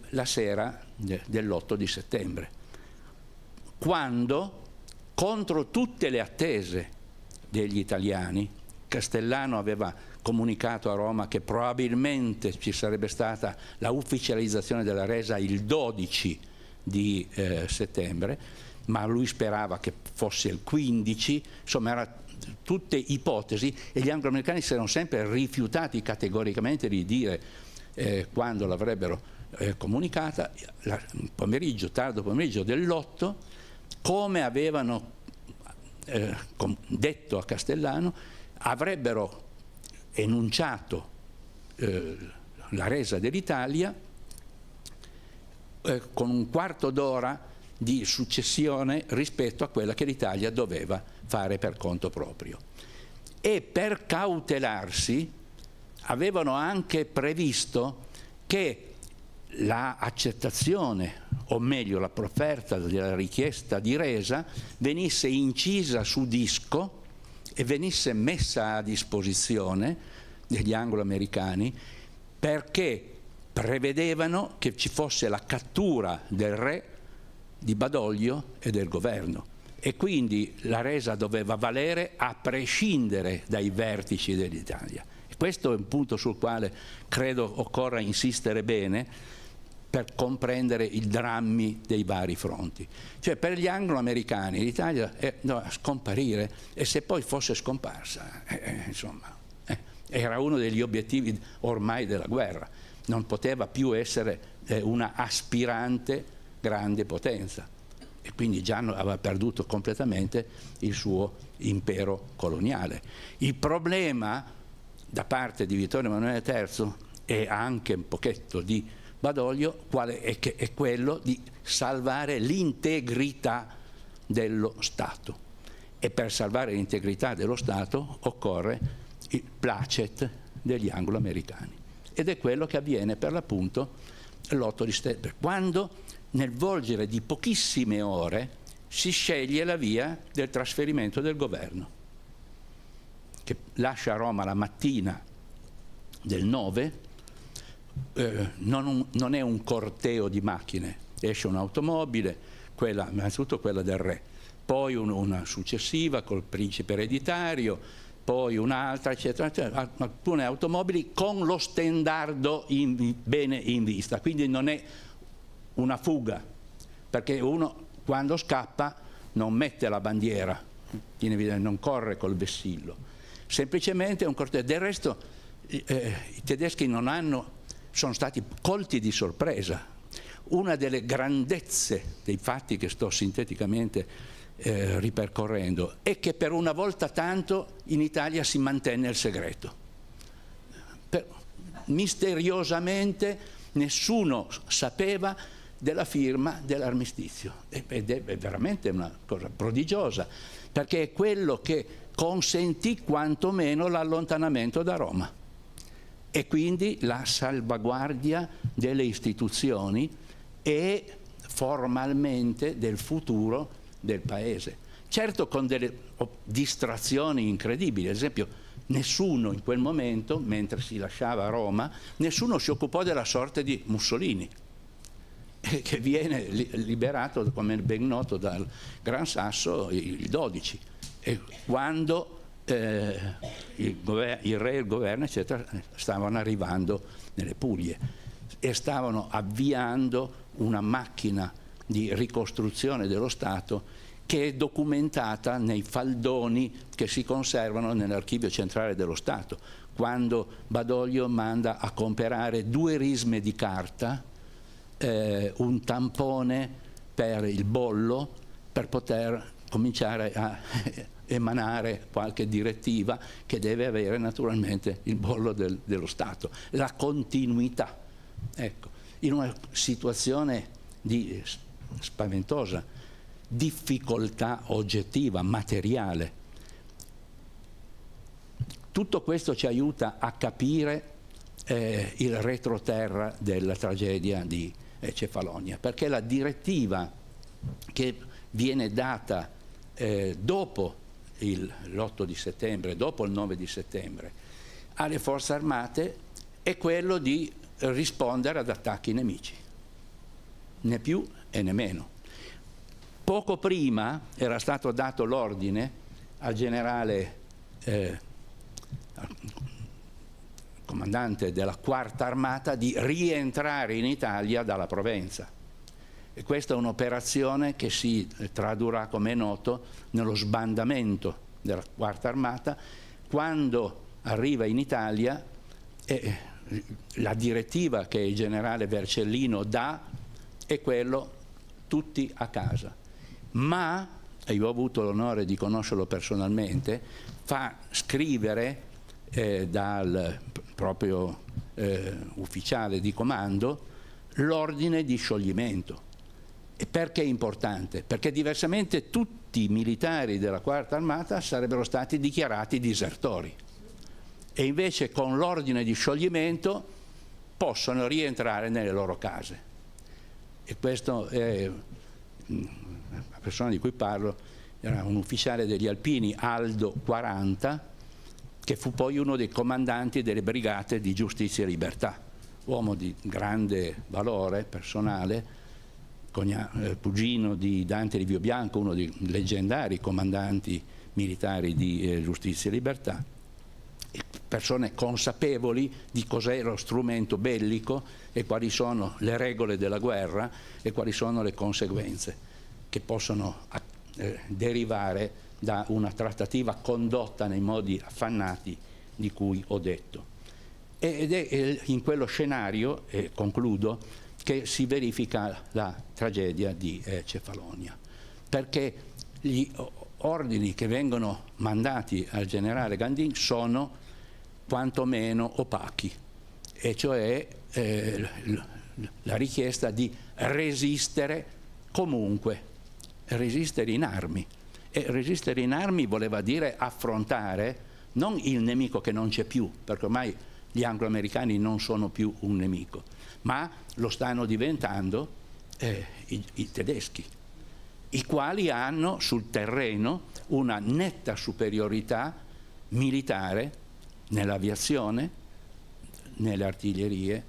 la sera dell'8 di settembre, quando, contro tutte le attese degli italiani, Castellano aveva comunicato a Roma che probabilmente ci sarebbe stata la ufficializzazione della resa il 12 di settembre, ma lui sperava che fosse il 15, insomma erano tutte ipotesi e gli anglo-americani si erano sempre rifiutati categoricamente di dire quando l'avrebbero comunicata, tardo pomeriggio dell'8, come avevano detto a Castellano, avrebbero enunciato la resa dell'Italia con un quarto d'ora di successione rispetto a quella che l'Italia doveva fare per conto proprio. E per cautelarsi avevano anche previsto che l'accettazione, o meglio la profferta della richiesta di resa, venisse incisa su disco e venisse messa a disposizione degli anglo-americani, perché prevedevano che ci fosse la cattura del re, di Badoglio e del governo, e quindi la resa doveva valere a prescindere dai vertici dell'Italia. E questo è un punto sul quale credo occorra insistere bene per comprendere i drammi dei vari fronti. Cioè, per gli anglo-americani l'Italia doveva scomparire, e se poi fosse scomparsa, era uno degli obiettivi ormai della guerra. Non poteva più essere una aspirante grande potenza, e quindi già aveva perduto completamente il suo impero coloniale. Il problema da parte di Vittorio Emanuele III e anche un pochetto di Badoglio è quello di salvare l'integrità dello Stato, e per salvare l'integrità dello Stato occorre il placet degli anglo-americani, ed è quello che avviene per l'appunto l'8 di settembre, quando nel volgere di pochissime ore si sceglie la via del trasferimento del governo, che lascia Roma la mattina del 9. Non è un corteo di macchine, esce un'automobile, innanzitutto quella del re, poi una successiva col principe ereditario, poi un'altra, eccetera, eccetera, alcune automobili con lo stendardo bene in vista, quindi non è una fuga, perché uno quando scappa non mette la bandiera, non corre col vessillo, semplicemente è un corteo. Del resto i tedeschi sono stati colti di sorpresa. Una delle grandezze dei fatti che sto sinteticamente ripercorrendo è che per una volta tanto in Italia si mantenne il segreto. Misteriosamente nessuno sapeva della firma dell'armistizio, ed è veramente una cosa prodigiosa, perché è quello che consentì quantomeno l'allontanamento da Roma e quindi la salvaguardia delle istituzioni e formalmente del futuro del paese. Certo, con delle distrazioni incredibili. Ad esempio, nessuno in quel momento, mentre si lasciava Roma, nessuno si occupò della sorte di Mussolini, che viene liberato, come ben noto, dal Gran Sasso il 12, e quando il re e il governo, eccetera, stavano arrivando nelle Puglie e stavano avviando una macchina di ricostruzione dello Stato che è documentata nei faldoni che si conservano nell'archivio centrale dello Stato, quando Badoglio manda a comprare 2 risme di carta, un tampone per il bollo, per poter cominciare a emanare qualche direttiva che deve avere naturalmente il bollo dello Stato, la continuità. Ecco, in una situazione di spaventosa difficoltà oggettiva, materiale. Tutto questo ci aiuta a capire il retroterra della tragedia di Cefalonia, perché la direttiva che viene data dopo l'8 di settembre, dopo il 9 di settembre, alle forze armate è quello di rispondere ad attacchi nemici, né più e né meno. Poco prima era stato dato l'ordine al generale comandante della Quarta Armata di rientrare in Italia dalla Provenza. E questa è un'operazione che si tradurrà, come è noto, nello sbandamento della Quarta Armata. Quando arriva in Italia, la direttiva che il generale Vercellino dà è quello: tutti a casa. Ma, e io ho avuto l'onore di conoscerlo personalmente, fa scrivere dal proprio ufficiale di comando l'ordine di scioglimento. E perché è importante? Perché diversamente tutti i militari della Quarta Armata sarebbero stati dichiarati disertori. E invece con l'ordine di scioglimento possono rientrare nelle loro case. E questo è, la persona di cui parlo era un ufficiale degli Alpini, Aldo 40, che fu poi uno dei comandanti delle brigate di Giustizia e Libertà, uomo di grande valore personale, cugino di Dante Livio Bianco, uno dei leggendari comandanti militari di Giustizia e Libertà, e persone consapevoli di cos'è lo strumento bellico e quali sono le regole della guerra e quali sono le conseguenze che possono derivare da una trattativa condotta nei modi affannati di cui ho detto. Ed è in quello scenario, e concludo, che si verifica la tragedia di Cefalonia, perché gli ordini che vengono mandati al generale Gandin sono quantomeno opachi, e cioè la richiesta di resistere comunque, resistere in armi. E resistere in armi voleva dire affrontare non il nemico che non c'è più, perché ormai gli anglo-americani non sono più un nemico, ma lo stanno diventando i tedeschi, i quali hanno sul terreno una netta superiorità militare nell'aviazione, nelle artiglierie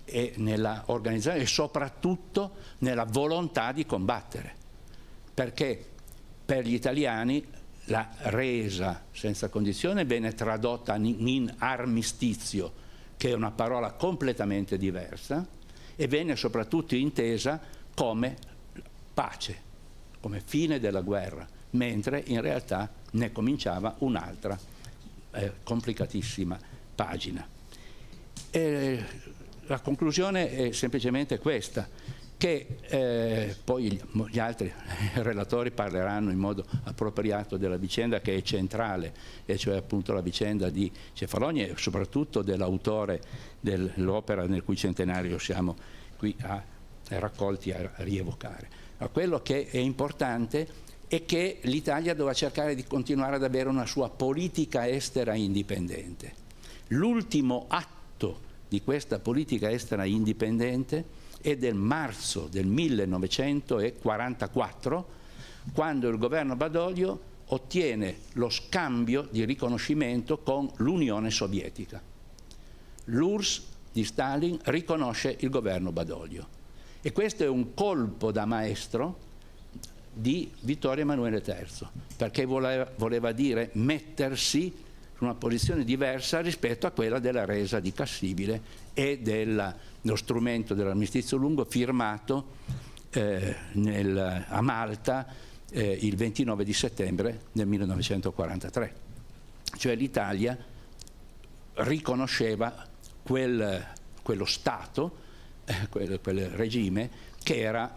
e nella organizzazione e soprattutto nella volontà di combattere, perché per gli italiani la resa senza condizione venne tradotta in armistizio, che è una parola completamente diversa, e venne soprattutto intesa come pace, come fine della guerra, mentre in realtà ne cominciava un'altra complicatissima pagina. La conclusione è semplicemente questa, che poi gli altri relatori parleranno in modo appropriato della vicenda che è centrale, e cioè appunto la vicenda di Cefalonia e soprattutto dell'autore dell'opera nel cui centenario siamo qui raccolti a rievocare. Ma quello che è importante è che l'Italia doveva cercare di continuare ad avere una sua politica estera indipendente. L'ultimo atto di questa politica estera indipendente è del marzo del 1944, quando il governo Badoglio ottiene lo scambio di riconoscimento con l'Unione Sovietica. L'URSS di Stalin riconosce il governo Badoglio, e questo è un colpo da maestro di Vittorio Emanuele III, perché voleva dire mettersi in una posizione diversa rispetto a quella della resa di Cassibile e dello strumento dell'armistizio lungo firmato a Malta il 29 di settembre del 1943. Cioè l'Italia riconosceva quello Stato, quel regime che era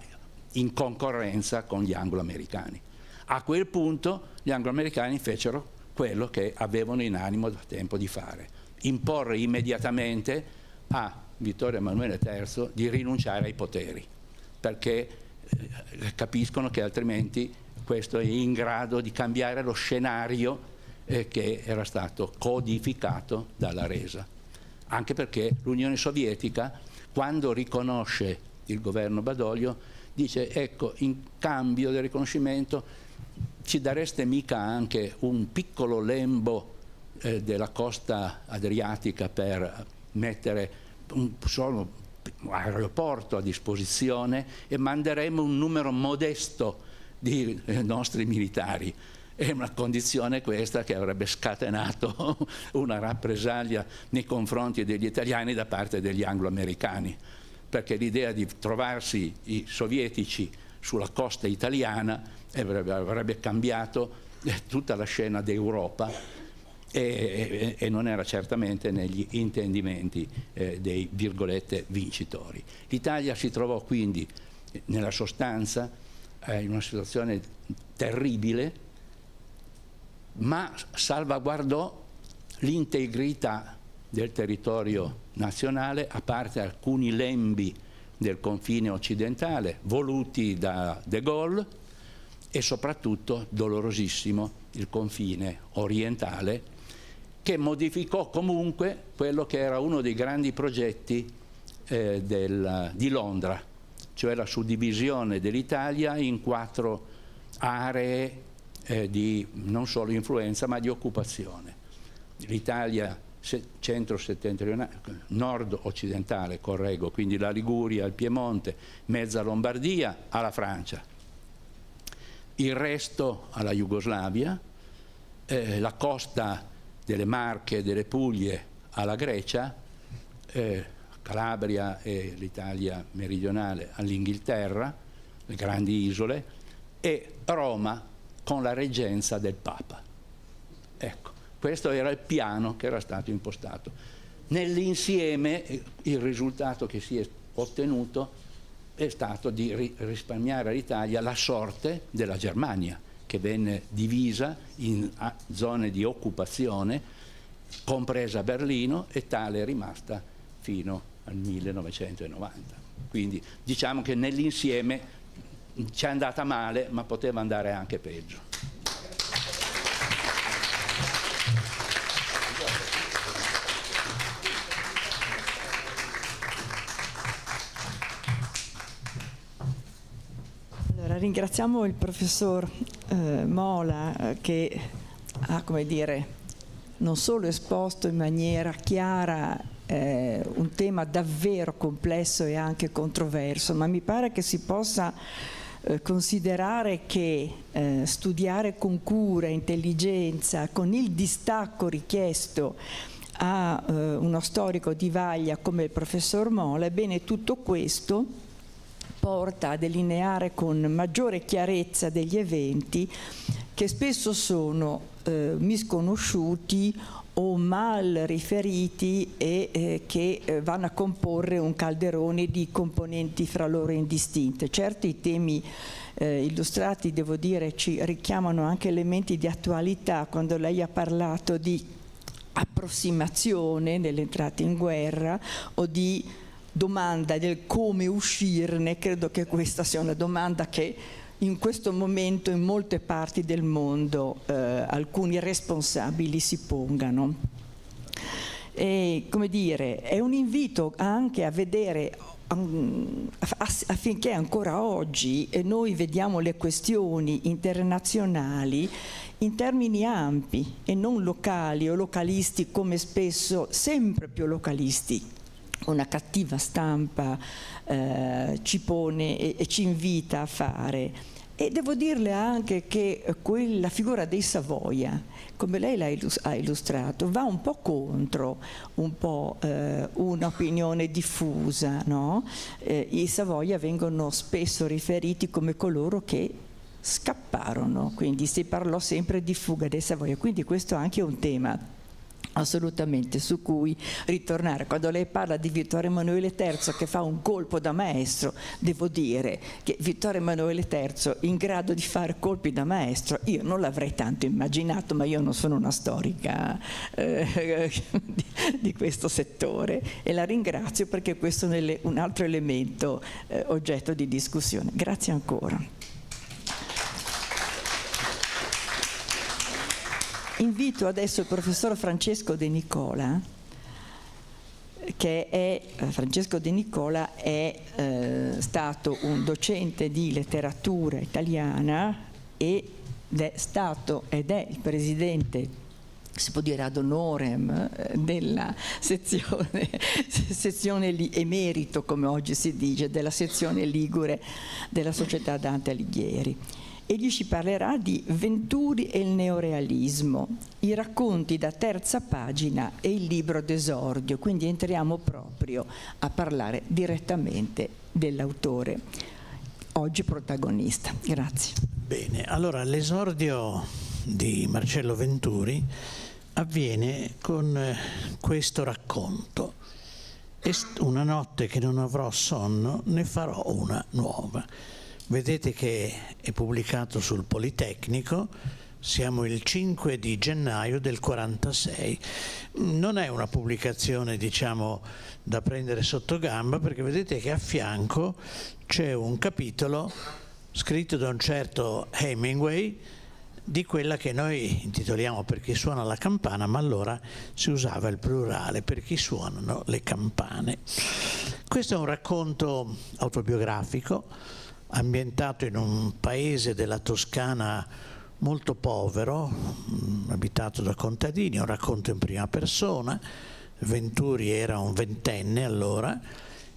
in concorrenza con gli anglo-americani. A quel punto gli anglo-americani fecero quello che avevano in animo da tempo di fare: imporre immediatamente a Vittorio Emanuele III di rinunciare ai poteri, perché capiscono che altrimenti questo è in grado di cambiare lo scenario che era stato codificato dalla resa. Anche perché l'Unione Sovietica, quando riconosce il governo Badoglio, dice: ecco, in cambio del riconoscimento ci dareste mica anche un piccolo lembo della costa adriatica per mettere un solo aeroporto a disposizione, e manderemo un numero modesto di nostri militari. È una condizione questa che avrebbe scatenato una rappresaglia nei confronti degli italiani da parte degli anglo-americani, perché l'idea di trovarsi i sovietici sulla costa italiana avrebbe cambiato tutta la scena d'Europa, e non era certamente negli intendimenti dei virgolette vincitori. L'Italia si trovò quindi nella sostanza in una situazione terribile, ma salvaguardò l'integrità del territorio nazionale, a parte alcuni lembi del confine occidentale voluti da De Gaulle, e soprattutto, dolorosissimo, il confine orientale, che modificò comunque quello che era uno dei grandi progetti di Londra, cioè la suddivisione dell'Italia in 4 aree di non solo influenza ma di occupazione. L'Italia centro-settentrionale, nord-occidentale, correggo, quindi la Liguria, il Piemonte, mezza Lombardia alla Francia, il resto alla Jugoslavia, la costa delle Marche e delle Puglie alla Grecia, Calabria e l'Italia meridionale all'Inghilterra, le grandi isole, e Roma con la reggenza del Papa. Ecco, questo era il piano che era stato impostato. Nell'insieme il risultato che si è ottenuto è stato di risparmiare all'Italia la sorte della Germania, che venne divisa in zone di occupazione, compresa Berlino, e tale è rimasta fino al 1990. Quindi diciamo che nell'insieme ci è andata male, ma poteva andare anche peggio. Allora, ringraziamo il professor Mola che ha, come dire, non solo esposto in maniera chiara un tema davvero complesso e anche controverso, ma mi pare che si possa considerare che studiare con cura, intelligenza, con il distacco richiesto a uno storico di vaglia come il professor Mola, ebbene tutto questo porta a delineare con maggiore chiarezza degli eventi che spesso sono misconosciuti o mal riferiti e che vanno a comporre un calderone di componenti fra loro indistinte. Certo, i temi illustrati, devo dire, ci richiamano anche elementi di attualità. Quando lei ha parlato di approssimazione nell'entrata in guerra o di domanda del come uscirne, credo che questa sia una domanda che in questo momento in molte parti del mondo alcuni responsabili si pongano. E, come dire, è un invito anche a vedere affinché ancora oggi noi vediamo le questioni internazionali in termini ampi e non locali o localisti, come spesso, sempre più localisti, una cattiva stampa ci pone e ci invita a fare. E devo dirle anche che quella figura dei Savoia, come lei ha illustrato, va un po' contro un'opinione diffusa, no? I Savoia vengono spesso riferiti come coloro che scapparono, quindi si parlò sempre di fuga dei Savoia, quindi questo anche è un tema assolutamente su cui ritornare. Quando lei parla di Vittorio Emanuele III che fa un colpo da maestro, devo dire che Vittorio Emanuele III in grado di fare colpi da maestro io non l'avrei tanto immaginato, ma io non sono una storica di questo settore, e la ringrazio perché questo è un altro elemento oggetto di discussione. Grazie ancora. Invito adesso il professor Francesco De Nicola, Francesco De Nicola è stato un docente di letteratura italiana ed è il presidente, si può dire ad honorem, della sezione emerito, come oggi si dice, della sezione ligure della Società Dante Alighieri. Egli ci parlerà di Venturi e il neorealismo, i racconti da terza pagina e il libro d'esordio, quindi entriamo proprio a parlare direttamente dell'autore, oggi protagonista. Grazie. Bene, allora l'esordio di Marcello Venturi avviene con questo racconto: una notte che non avrò sonno, ne farò una nuova. Vedete che è pubblicato sul Politecnico, siamo il 5 di gennaio del 46. Non è una pubblicazione, diciamo, da prendere sotto gamba, perché vedete che a fianco c'è un capitolo scritto da un certo Hemingway, di quella che noi intitoliamo Per chi suona la campana, ma allora si usava il plurale, per chi suonano le campane. Questo è un racconto autobiografico ambientato in un paese della Toscana molto povero, abitato da contadini, un racconto in prima persona. Venturi era un ventenne allora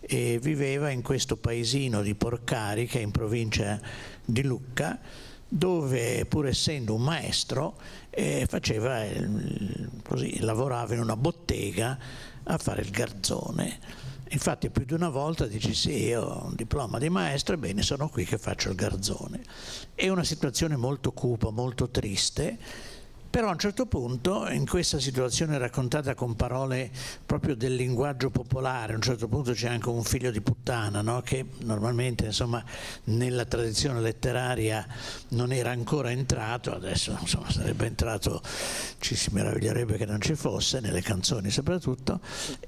e viveva in questo paesino di Porcari, che è in provincia di Lucca, dove pur essendo un maestro faceva così, lavorava in una bottega a fare il garzone. Infatti più di una volta dice: sì, io ho un diploma di maestro, ebbene sono qui che faccio il garzone. È una situazione molto cupa, molto triste, però a un certo punto, in questa situazione raccontata con parole proprio del linguaggio popolare, a un certo punto c'è anche un figlio di puttana, no? Che normalmente, insomma, nella tradizione letteraria non era ancora entrato, adesso insomma sarebbe entrato, ci si meraviglierebbe che non ci fosse, nelle canzoni soprattutto,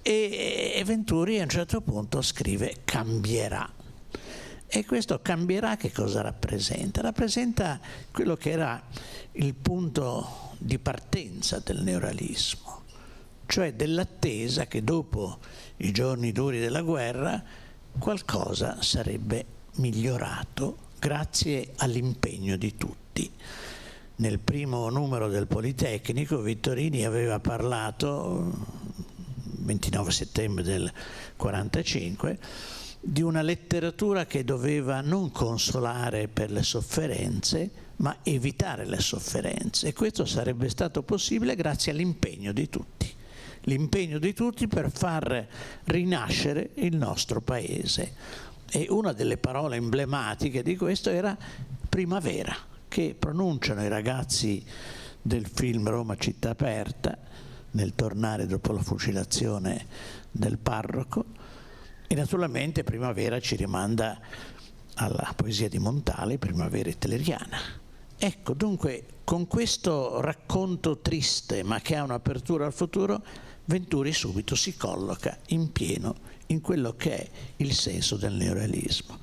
e Venturi a un certo punto scrive cambierà. E questo cambierà che cosa rappresenta? Rappresenta quello che era il punto di partenza del neorealismo, cioè dell'attesa che dopo i giorni duri della guerra qualcosa sarebbe migliorato grazie all'impegno di tutti. Nel primo numero del Politecnico Vittorini aveva parlato, 29 settembre del 1945, di una letteratura che doveva non consolare per le sofferenze, ma evitare le sofferenze. E questo sarebbe stato possibile grazie all'impegno di tutti. L'impegno di tutti per far rinascere il nostro paese. E una delle parole emblematiche di questo era primavera, che pronunciano i ragazzi del film Roma città aperta, nel tornare dopo la fucilazione del parroco. E naturalmente primavera ci rimanda alla poesia di Montale, Primavera hitleriana. Ecco, dunque, con questo racconto triste, ma che ha un'apertura al futuro, Venturi subito si colloca in pieno in quello che è il senso del neorealismo.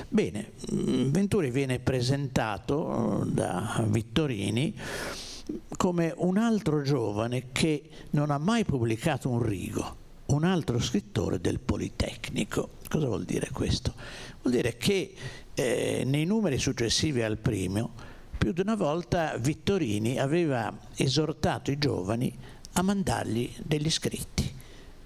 Bene, Venturi viene presentato da Vittorini come un altro giovane che non ha mai pubblicato un rigo, un altro scrittore del Politecnico. Cosa vuol dire questo? Vuol dire che nei numeri successivi al primo, più di una volta Vittorini aveva esortato i giovani a mandargli degli scritti.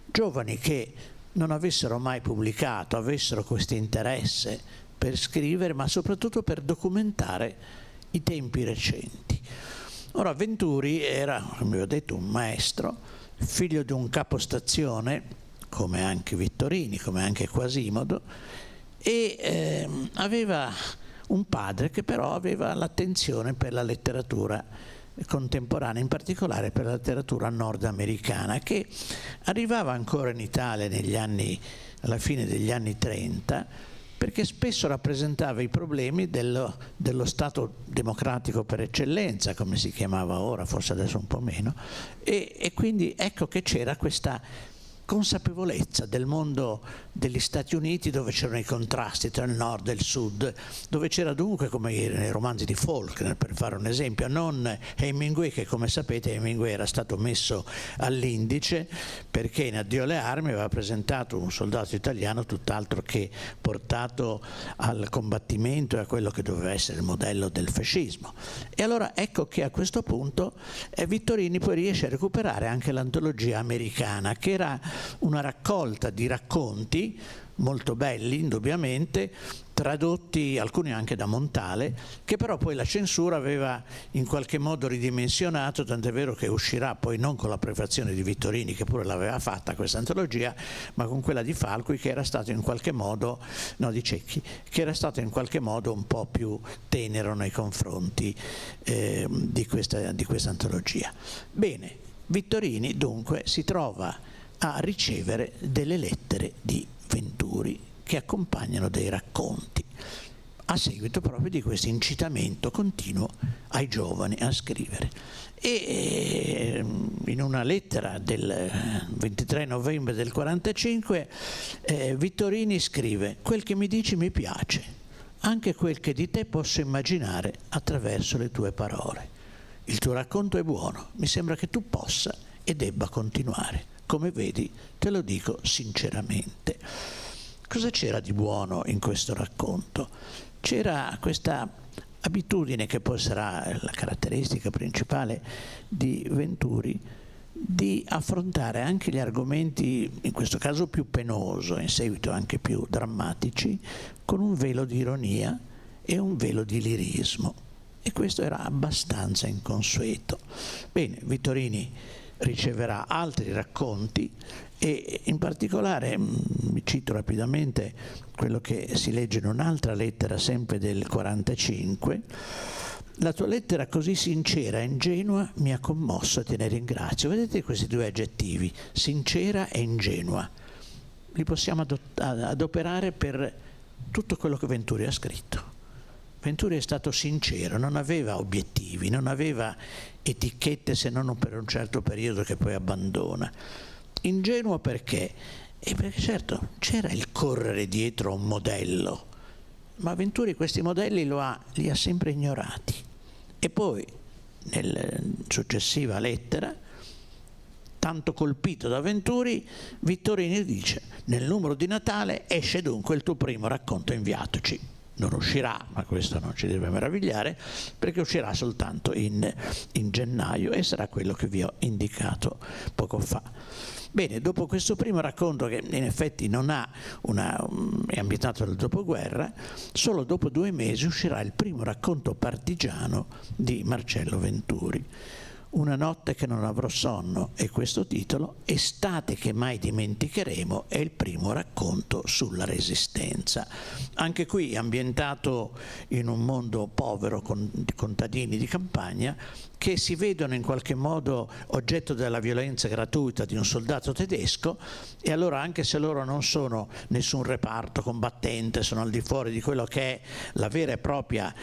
Giovani che non avessero mai pubblicato, avessero questo interesse per scrivere, ma soprattutto per documentare i tempi recenti. Ora, Venturi era, come vi ho detto, un maestro, figlio di un capostazione, come anche Vittorini, come anche Quasimodo, e aveva un padre che però aveva l'attenzione per la letteratura contemporanea, in particolare per la letteratura nordamericana, che arrivava ancora in Italia alla fine degli anni 30, perché spesso rappresentava i problemi dello Stato democratico per eccellenza, come si chiamava ora, forse adesso un po' meno, e quindi ecco che c'era questa consapevolezza del mondo degli Stati Uniti, dove c'erano i contrasti tra il nord e il sud, dove c'era dunque, come nei romanzi di Faulkner, per fare un esempio, non Hemingway, che come sapete Hemingway era stato messo all'indice perché in Addio alle armi aveva presentato un soldato italiano tutt'altro che portato al combattimento e a quello che doveva essere il modello del fascismo. E allora ecco che a questo punto Vittorini poi riesce a recuperare anche l'antologia americana, che era una raccolta di racconti molto belli, indubbiamente, tradotti alcuni anche da Montale, che però poi la censura aveva in qualche modo ridimensionato, tant'è vero che uscirà poi non con la prefazione di Vittorini, che pure l'aveva fatta questa antologia, ma con quella di Falqui, che era stato in qualche modo, no, di Cecchi, che era stato in qualche modo un po' più tenero nei confronti di questa antologia. Bene, Vittorini dunque si trova a ricevere delle lettere di Venturi che accompagnano dei racconti, a seguito proprio di questo incitamento continuo ai giovani a scrivere. E in una lettera del 23 novembre del 1945 Vittorini scrive: quel che mi dici mi piace, anche quel che di te posso immaginare attraverso le tue parole. Il tuo racconto è buono, mi sembra che tu possa e debba continuare. Come vedi, te lo dico sinceramente. Cosa c'era di buono in questo racconto? C'era questa abitudine, che poi sarà la caratteristica principale di Venturi, di affrontare anche gli argomenti, in questo caso più penoso, in seguito anche più drammatici, con un velo di ironia e un velo di lirismo. E questo era abbastanza inconsueto. Bene, Vittorini riceverà altri racconti e in particolare vi cito rapidamente quello che si legge in un'altra lettera sempre del 45. La tua lettera così sincera e ingenua mi ha commosso e te ne ringrazio. Vedete questi due aggettivi, sincera e ingenua, li possiamo adoperare per tutto quello che Venturi ha scritto. Venturi è stato sincero, non aveva obiettivi, non aveva etichette se non per un certo periodo che poi abbandona. Ingenuo perché? Perché certo c'era il correre dietro a un modello, ma Venturi questi modelli li ha sempre ignorati. E poi, nella successiva lettera, tanto colpito da Venturi, Vittorini dice: nel numero di Natale esce dunque il tuo primo racconto inviatoci. Non uscirà, ma questo non ci deve meravigliare, perché uscirà soltanto in gennaio e sarà quello che vi ho indicato poco fa. Bene, dopo questo primo racconto, che in effetti non ha è ambientato nel dopoguerra, solo dopo 2 mesi uscirà il primo racconto partigiano di Marcello Venturi. Una notte che non avrò sonno è questo titolo, Estate che mai dimenticheremo è il primo racconto sulla Resistenza. Anche qui ambientato in un mondo povero di contadini di campagna che si vedono in qualche modo oggetto della violenza gratuita di un soldato tedesco, e allora, anche se loro non sono nessun reparto combattente, sono al di fuori di quello che è la vera e propria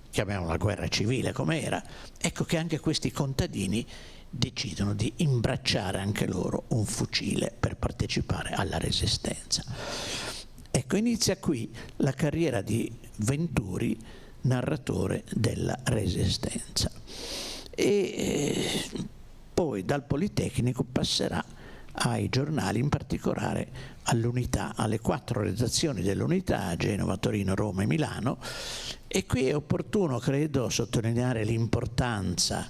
chiamiamola guerra civile come era, ecco che anche questi contadini decidono di imbracciare anche loro un fucile per partecipare alla Resistenza. Ecco, inizia qui la carriera di Venturi, narratore della Resistenza, e poi dal Politecnico passerà ai giornali, in particolare all'Unità, alle 4 redazioni dell'Unità, Genova, Torino, Roma e Milano. E qui è opportuno, credo, sottolineare l'importanza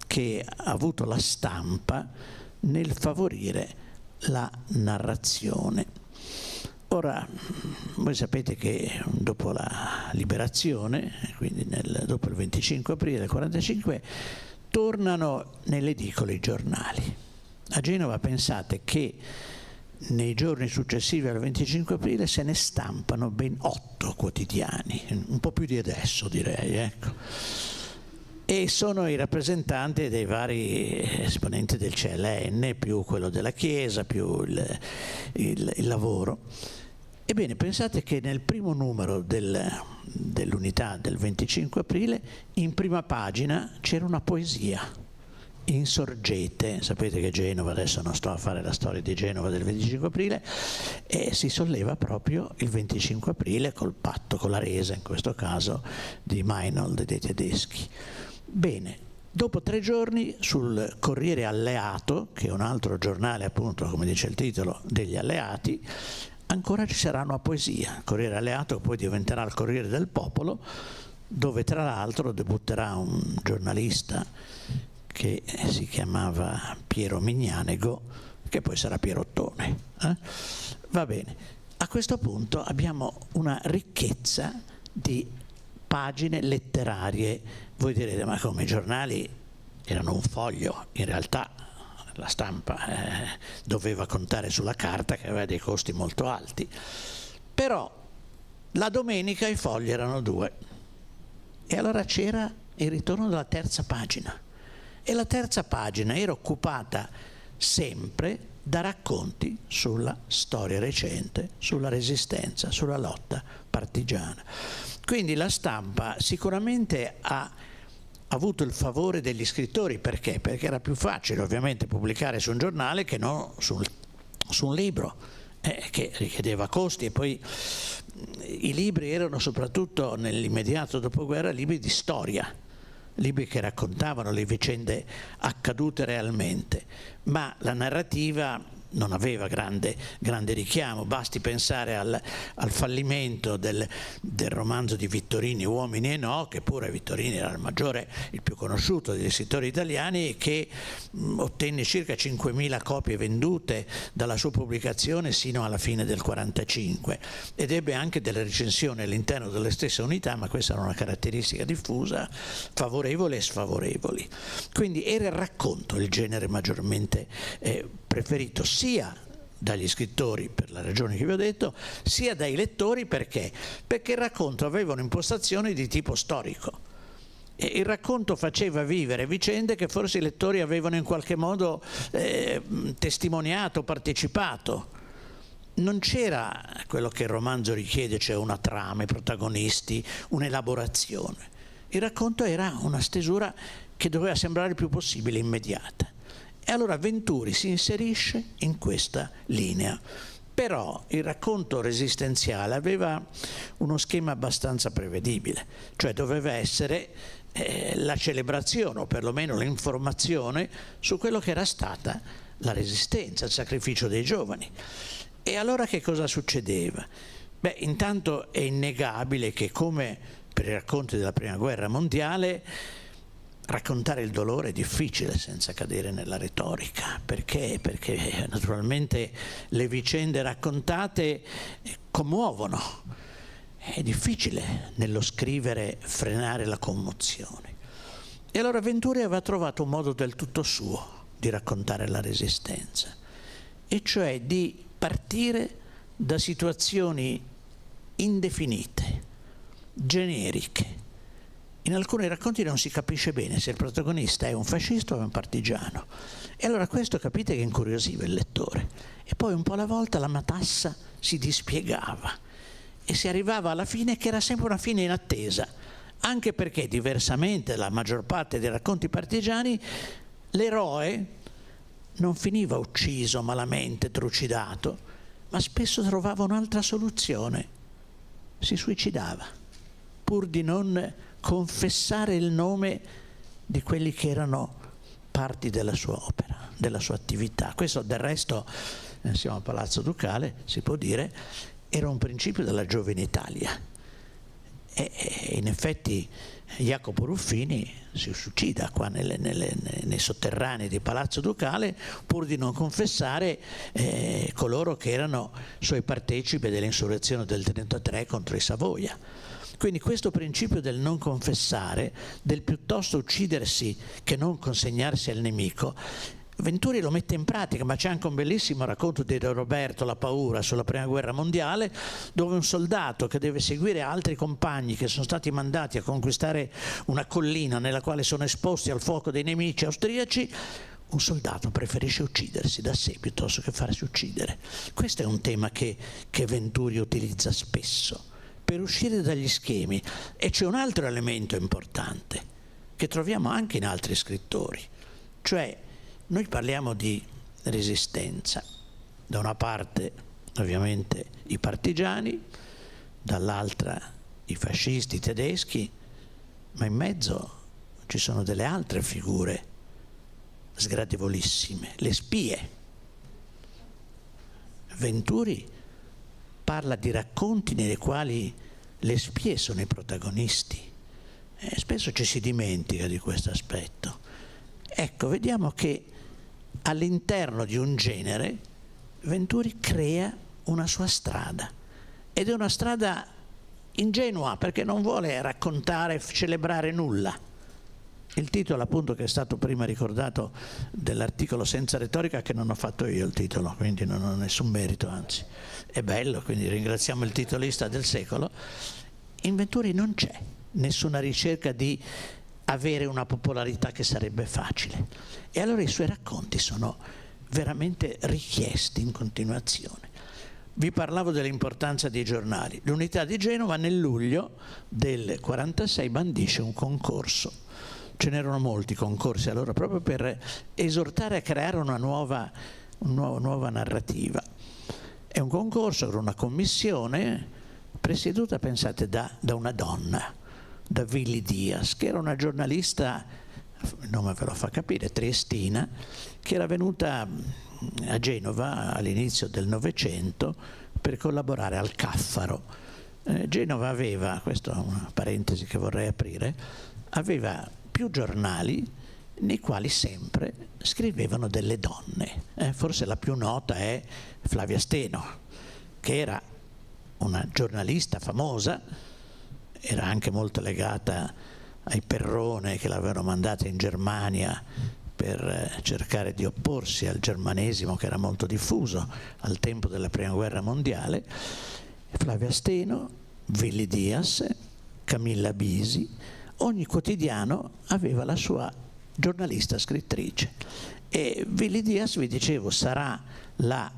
che ha avuto la stampa nel favorire la narrazione. Ora, voi sapete che dopo la liberazione, quindi dopo il 25 aprile del 45, tornano nelle edicole i giornali. A Genova pensate che nei giorni successivi al 25 aprile se ne stampano ben 8 quotidiani, un po' più di adesso direi, ecco. E sono i rappresentanti dei vari esponenti del CLN, più quello della Chiesa, più il lavoro. Ebbene, pensate che nel primo numero dell'Unità del 25 aprile, in prima pagina c'era una poesia. Insorgete, sapete che Genova, adesso non sto a fare la storia di Genova del 25 aprile, e si solleva proprio il 25 aprile col patto, con la resa in questo caso di Meinold dei tedeschi. Bene, dopo 3 giorni sul Corriere Alleato, che è un altro giornale appunto, come dice il titolo, degli alleati, ancora ci sarà una poesia. Il Corriere Alleato poi diventerà il Corriere del Popolo, dove tra l'altro debutterà un giornalista che si chiamava Piero Mignanego, che poi sarà Pierottone. Va bene, a questo punto abbiamo una ricchezza di pagine letterarie. Voi direte, ma come, i giornali erano un foglio? In realtà la stampa doveva contare sulla carta, che aveva dei costi molto alti, però la domenica i fogli erano 2, e allora c'era il ritorno della terza pagina. E la terza pagina era occupata sempre da racconti sulla storia recente, sulla Resistenza, sulla lotta partigiana. Quindi la stampa sicuramente ha avuto il favore degli scrittori. Perché? Perché era più facile ovviamente pubblicare su un giornale che non su un libro, che richiedeva costi, e poi i libri erano soprattutto nell'immediato dopoguerra libri di storia, libri che raccontavano le vicende accadute realmente, ma la narrativa non aveva grande richiamo. Basti pensare al fallimento del romanzo di Vittorini, Uomini e no, che pure Vittorini era il più conosciuto degli scrittori italiani, che ottenne circa 5.000 copie vendute dalla sua pubblicazione sino alla fine del 1945, ed ebbe anche delle recensioni all'interno delle stesse unità, ma questa era una caratteristica diffusa, favorevoli e sfavorevoli. Quindi era il racconto il genere maggiormente preferito, sia dagli scrittori per la ragione che vi ho detto, sia dai lettori. Perché? Perché il racconto aveva un'impostazione di tipo storico. E il racconto faceva vivere vicende che forse i lettori avevano in qualche modo testimoniato, partecipato. Non c'era quello che il romanzo richiede, cioè una trama, i protagonisti, un'elaborazione. Il racconto era una stesura che doveva sembrare il più possibile immediata. E allora Venturi si inserisce in questa linea. Però il racconto resistenziale aveva uno schema abbastanza prevedibile, cioè doveva essere la celebrazione, o perlomeno l'informazione su quello che era stata la resistenza, il sacrificio dei giovani. E allora che cosa succedeva? Beh, intanto è innegabile che, come per i racconti della Prima Guerra Mondiale, raccontare il dolore è difficile senza cadere nella retorica. Perché? Perché naturalmente le vicende raccontate commuovono. È difficile nello scrivere frenare la commozione. E allora Venturi aveva trovato un modo del tutto suo di raccontare la resistenza, e cioè di partire da situazioni indefinite, generiche. In alcuni racconti non si capisce bene se il protagonista è un fascista o un partigiano. E allora questo, capite, che incuriosiva il lettore. E poi un po' alla volta la matassa si dispiegava e si arrivava alla fine, che era sempre una fine in attesa, anche perché, diversamente dalla maggior parte dei racconti partigiani, l'eroe non finiva ucciso, malamente trucidato, ma spesso trovava un'altra soluzione: si suicidava, pur di non confessare il nome di quelli che erano parti della sua opera, della sua attività. Questo, del resto, siamo a Palazzo Ducale, si può dire, era un principio della giovane Italia. E in effetti Jacopo Ruffini si suicida qua nei sotterranei di Palazzo Ducale, pur di non confessare coloro che erano suoi partecipi dell'insurrezione del 1933 contro i Savoia. Quindi questo principio del non confessare, del piuttosto uccidersi che non consegnarsi al nemico, Venturi lo mette in pratica. Ma c'è anche un bellissimo racconto di Roberto La paura sulla Prima Guerra Mondiale, dove un soldato che deve seguire altri compagni che sono stati mandati a conquistare una collina nella quale sono esposti al fuoco dei nemici austriaci, un soldato preferisce uccidersi da sé piuttosto che farsi uccidere. Questo è un tema che Venturi utilizza spesso per uscire dagli schemi. E c'è un altro elemento importante che troviamo anche in altri scrittori, cioè noi parliamo di resistenza, da una parte ovviamente i partigiani, dall'altra i fascisti tedeschi, ma in mezzo ci sono delle altre figure sgradevolissime, le spie. Venturi parla di racconti nei quali le spie sono i protagonisti. Spesso ci si dimentica di questo aspetto. Ecco, vediamo che all'interno di un genere Venturi crea una sua strada, ed è una strada ingenua, perché non vuole raccontare, celebrare nulla. Il titolo, appunto, che è stato prima ricordato dell'articolo Senza retorica, che non ho fatto io il titolo, quindi non ho nessun merito, anzi è bello, quindi ringraziamo il titolista del secolo. In Venturi non c'è nessuna ricerca di avere una popolarità che sarebbe facile, e allora i suoi racconti sono veramente richiesti in continuazione. Vi parlavo dell'importanza dei giornali. L'Unità di Genova nel luglio del 1946 bandisce un concorso. Ce n'erano molti concorsi allora, proprio per esortare a creare una nuova narrativa. È un concorso con una commissione presieduta, pensate, da una donna, da Willy Diaz, che era una giornalista, il nome ve lo fa capire, triestina, che era venuta a Genova all'inizio del Novecento per collaborare al Caffaro. Genova aveva, questa è una parentesi che vorrei aprire, aveva più giornali nei quali sempre scrivevano delle donne. Forse la più nota è Flavia Steno, che era una giornalista famosa, era anche molto legata ai Perrone che l'avevano mandata in Germania per cercare di opporsi al germanesimo che era molto diffuso al tempo della Prima Guerra Mondiale. Flavia Steno, Willy Diaz, Camilla Bisi, ogni quotidiano aveva la sua giornalista scrittrice, e Willy Diaz, vi dicevo, sarà la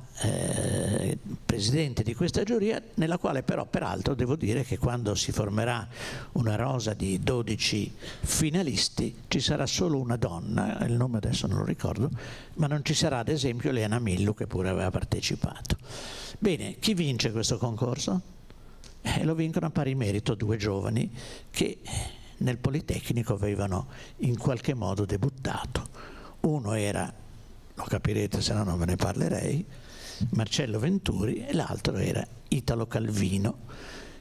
presidente di questa giuria, nella quale però peraltro devo dire che quando si formerà una rosa di 12 finalisti ci sarà solo una donna, il nome adesso non lo ricordo, ma non ci sarà ad esempio Leana Millu, che pure aveva partecipato. Bene, chi vince questo concorso? Lo vincono a pari merito due giovani che nel Politecnico avevano in qualche modo debuttato. Uno era, lo capirete se no non ve ne parlerei, Marcello Venturi, e l'altro era Italo Calvino.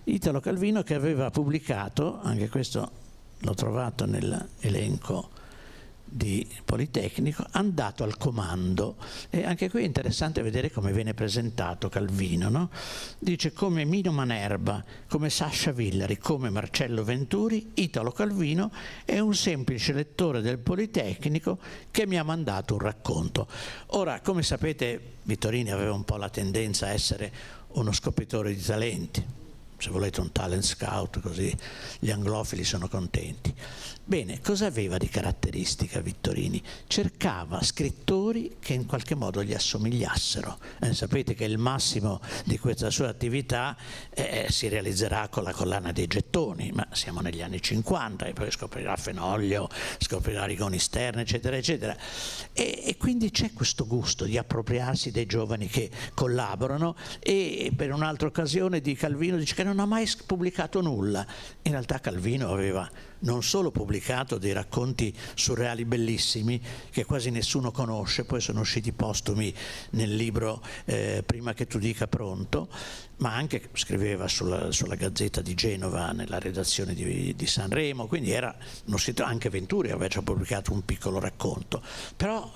Italo Calvino, che aveva pubblicato, anche questo l'ho trovato nell'elenco di Politecnico, Andato al comando, e anche qui è interessante vedere come viene presentato Calvino, no? Dice: come Mino Manerba, come Sasha Villari, come Marcello Venturi, Italo Calvino è un semplice lettore del Politecnico che mi ha mandato un racconto. Ora, come sapete, Vittorini aveva un po' la tendenza a essere uno scopritore di talenti, se volete un talent scout, così gli anglofili sono contenti. Bene, cosa aveva di caratteristica Vittorini? Cercava scrittori che in qualche modo gli assomigliassero. Sapete che il massimo di questa sua attività si realizzerà con la collana dei gettoni, ma siamo negli anni 50 e poi scoprirà Fenoglio, scoprirà Rigoni Stern, eccetera, eccetera. E quindi c'è questo gusto di appropriarsi dei giovani che collaborano, e per un'altra occasione di Calvino dice che non ha mai pubblicato nulla. In realtà Calvino aveva non solo pubblicato dei racconti surreali bellissimi che quasi nessuno conosce, poi sono usciti postumi nel libro Prima che tu dica pronto, ma anche scriveva sulla Gazzetta di Genova nella redazione di Sanremo, quindi era uno scrittore. Anche Venturi aveva già pubblicato un piccolo racconto, però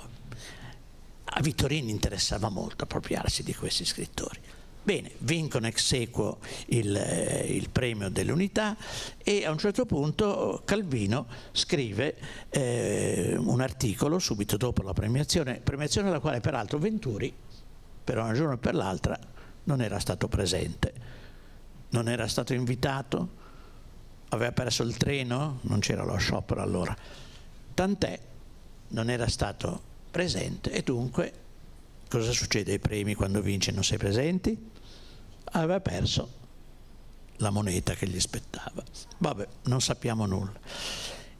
a Vittorini interessava molto appropriarsi di questi scrittori. Bene, vincono ex aequo il premio dell'Unità, e a un certo punto Calvino scrive un articolo subito dopo la premiazione alla quale peraltro Venturi, per una ragione o per l'altra, non era stato presente, non era stato invitato, aveva perso il treno, non c'era lo sciopero allora, tant'è, non era stato presente, e dunque cosa succede ai premi quando vinci e non sei presenti? Aveva perso la moneta che gli spettava. Vabbè, non sappiamo nulla.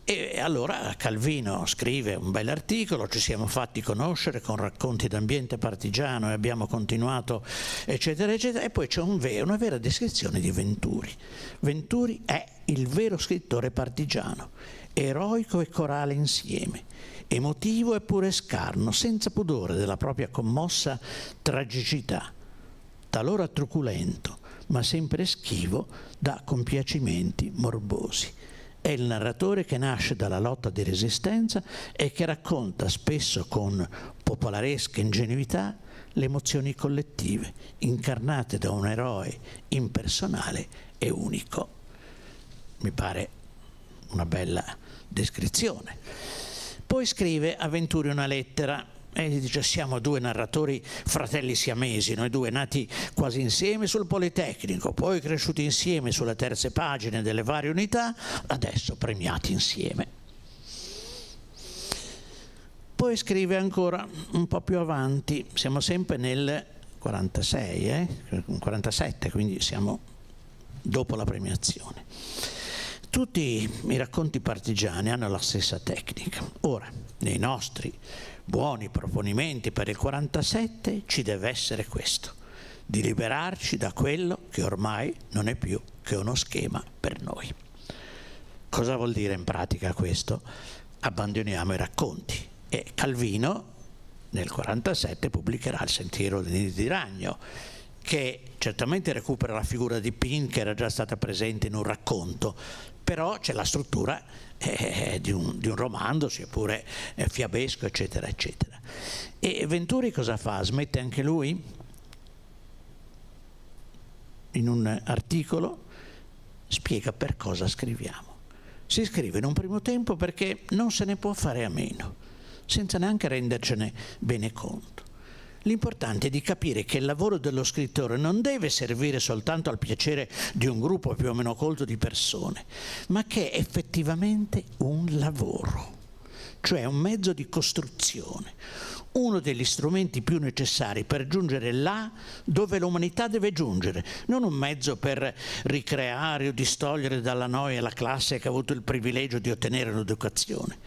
E allora Calvino scrive un bell'articolo: ci siamo fatti conoscere con racconti d'ambiente partigiano e abbiamo continuato, eccetera, eccetera. E poi c'è una vera descrizione di Venturi. Venturi è il vero scrittore partigiano, eroico e corale insieme, emotivo e pure scarno, senza pudore della propria commossa tragicità, talora truculento, ma sempre schivo da compiacimenti morbosi. È il narratore che nasce dalla lotta di resistenza e che racconta spesso con popolaresca ingenuità le emozioni collettive, incarnate da un eroe impersonale e unico. Mi pare una bella descrizione. Poi scrive a Venturi una lettera e gli dice: siamo due narratori fratelli siamesi, noi due nati quasi insieme sul Politecnico, poi cresciuti insieme sulle terze pagine delle varie unità, adesso premiati insieme. Poi scrive ancora un po' più avanti, siamo sempre nel 46, 47, quindi siamo dopo la premiazione. Tutti i racconti partigiani hanno la stessa tecnica. Ora, nei nostri buoni proponimenti per il 47 ci deve essere questo: di liberarci da quello che ormai non è più che uno schema per noi. Cosa vuol dire in pratica questo? Abbandoniamo i racconti. E Calvino nel 1947 pubblicherà Il sentiero dei nidi di ragno, che certamente recupera la figura di Pin, che era già stata presente in un racconto, però c'è la struttura di un romanzo, sia pure fiabesco, eccetera, eccetera. E Venturi cosa fa? Smette anche lui in un articolo, spiega per cosa scriviamo. Si scrive in un primo tempo perché non se ne può fare a meno, senza neanche rendercene bene conto. L'importante è di capire che il lavoro dello scrittore non deve servire soltanto al piacere di un gruppo più o meno colto di persone, ma che è effettivamente un lavoro, cioè un mezzo di costruzione, uno degli strumenti più necessari per giungere là dove l'umanità deve giungere, non un mezzo per ricreare o distogliere dalla noia la classe che ha avuto il privilegio di ottenere l'educazione,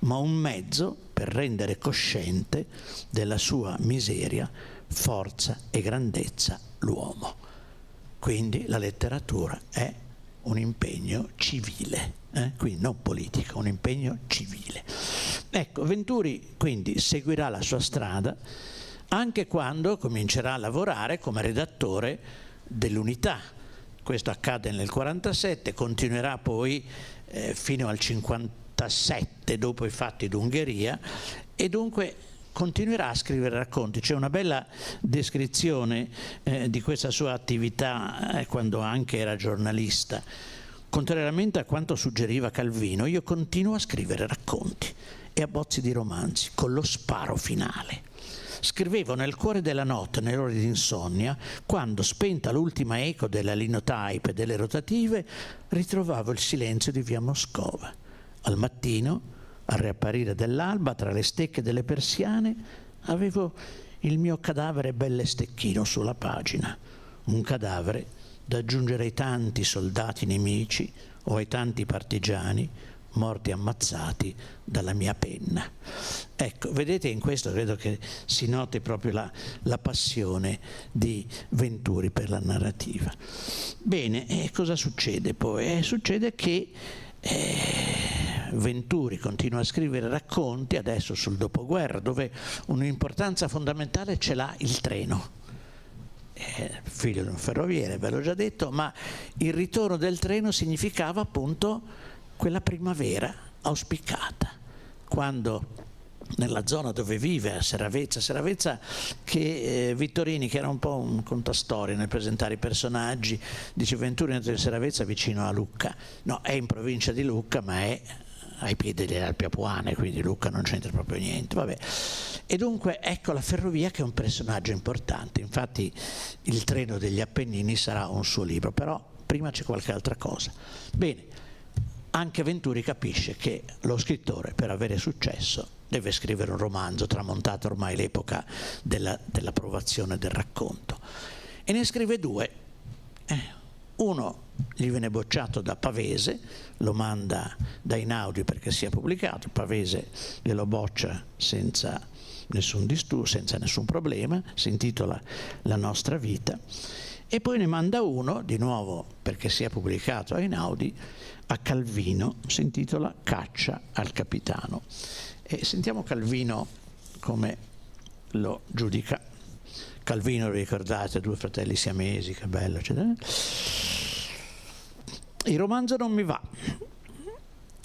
ma un mezzo per rendere cosciente della sua miseria, forza e grandezza l'uomo. Quindi la letteratura è un impegno civile, quindi non politico, un impegno civile. Ecco, Venturi quindi seguirà la sua strada anche quando comincerà a lavorare come redattore dell'Unità. Questo accade nel 1947, continuerà poi fino al 1957, dopo i fatti d'Ungheria, e dunque continuerà a scrivere racconti. C'è una bella descrizione di questa sua attività quando anche era giornalista. Contrariamente a quanto suggeriva Calvino, io continuo a scrivere racconti e abbozzi di romanzi con lo sparo finale. Scrivevo nel cuore della notte, nelle ore di insonnia, quando, spenta l'ultima eco della linotype e delle rotative, ritrovavo il silenzio di via Moscova. Al mattino, al riapparire dell'alba, tra le stecche delle persiane, avevo il mio cadavere belle stecchino sulla pagina, un cadavere da aggiungere ai tanti soldati nemici o ai tanti partigiani morti ammazzati dalla mia penna. Ecco, vedete, in questo credo che si noti proprio la passione di Venturi per la narrativa. Bene, e cosa succede poi? Succede che Venturi continua a scrivere racconti, adesso sul dopoguerra, dove un'importanza fondamentale ce l'ha il treno. Figlio di un ferroviere, ve l'ho già detto, ma il ritorno del treno significava appunto quella primavera auspicata, quando nella zona dove vive, a Seravezza che Vittorini, che era un po' un contastorie nel presentare i personaggi, dice Venturi entra in Seravezza vicino a Lucca. No, è in provincia di Lucca, ma è ai piedi delle Alpi Apuane, quindi Lucca non c'entra proprio niente. Vabbè. E dunque ecco la ferrovia che è un personaggio importante. Infatti Il treno degli Appennini sarà un suo libro, però prima c'è qualche altra cosa. Bene, anche Venturi capisce che lo scrittore, per avere successo, deve scrivere un romanzo, tramontata ormai l'epoca dell'approvazione del racconto, e ne scrive due. Uno gli viene bocciato da Pavese, lo manda da Einaudi perché sia pubblicato, Pavese glielo boccia senza nessun problema, si intitola La nostra vita, e poi ne manda uno, di nuovo perché sia pubblicato a Einaudi, a Calvino, si intitola Caccia al capitano. E sentiamo Calvino come lo giudica. Calvino, ricordate, due fratelli siamesi, che bello, eccetera. Il romanzo non mi va,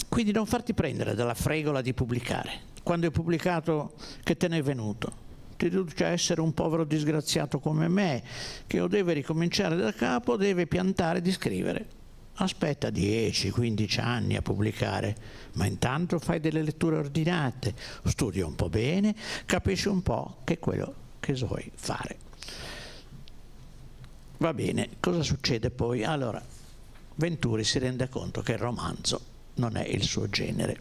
quindi non farti prendere dalla fregola di pubblicare. Quando hai pubblicato, che te ne è venuto? Ti riduce a essere un povero disgraziato come me, che o deve ricominciare da capo o deve piantare di scrivere. Aspetta 10-15 anni a pubblicare, ma intanto fai delle letture ordinate, studia un po' bene, capisci un po' che è quello che vuoi fare. Va bene, cosa succede poi? Allora, Venturi si rende conto che il romanzo non è il suo genere,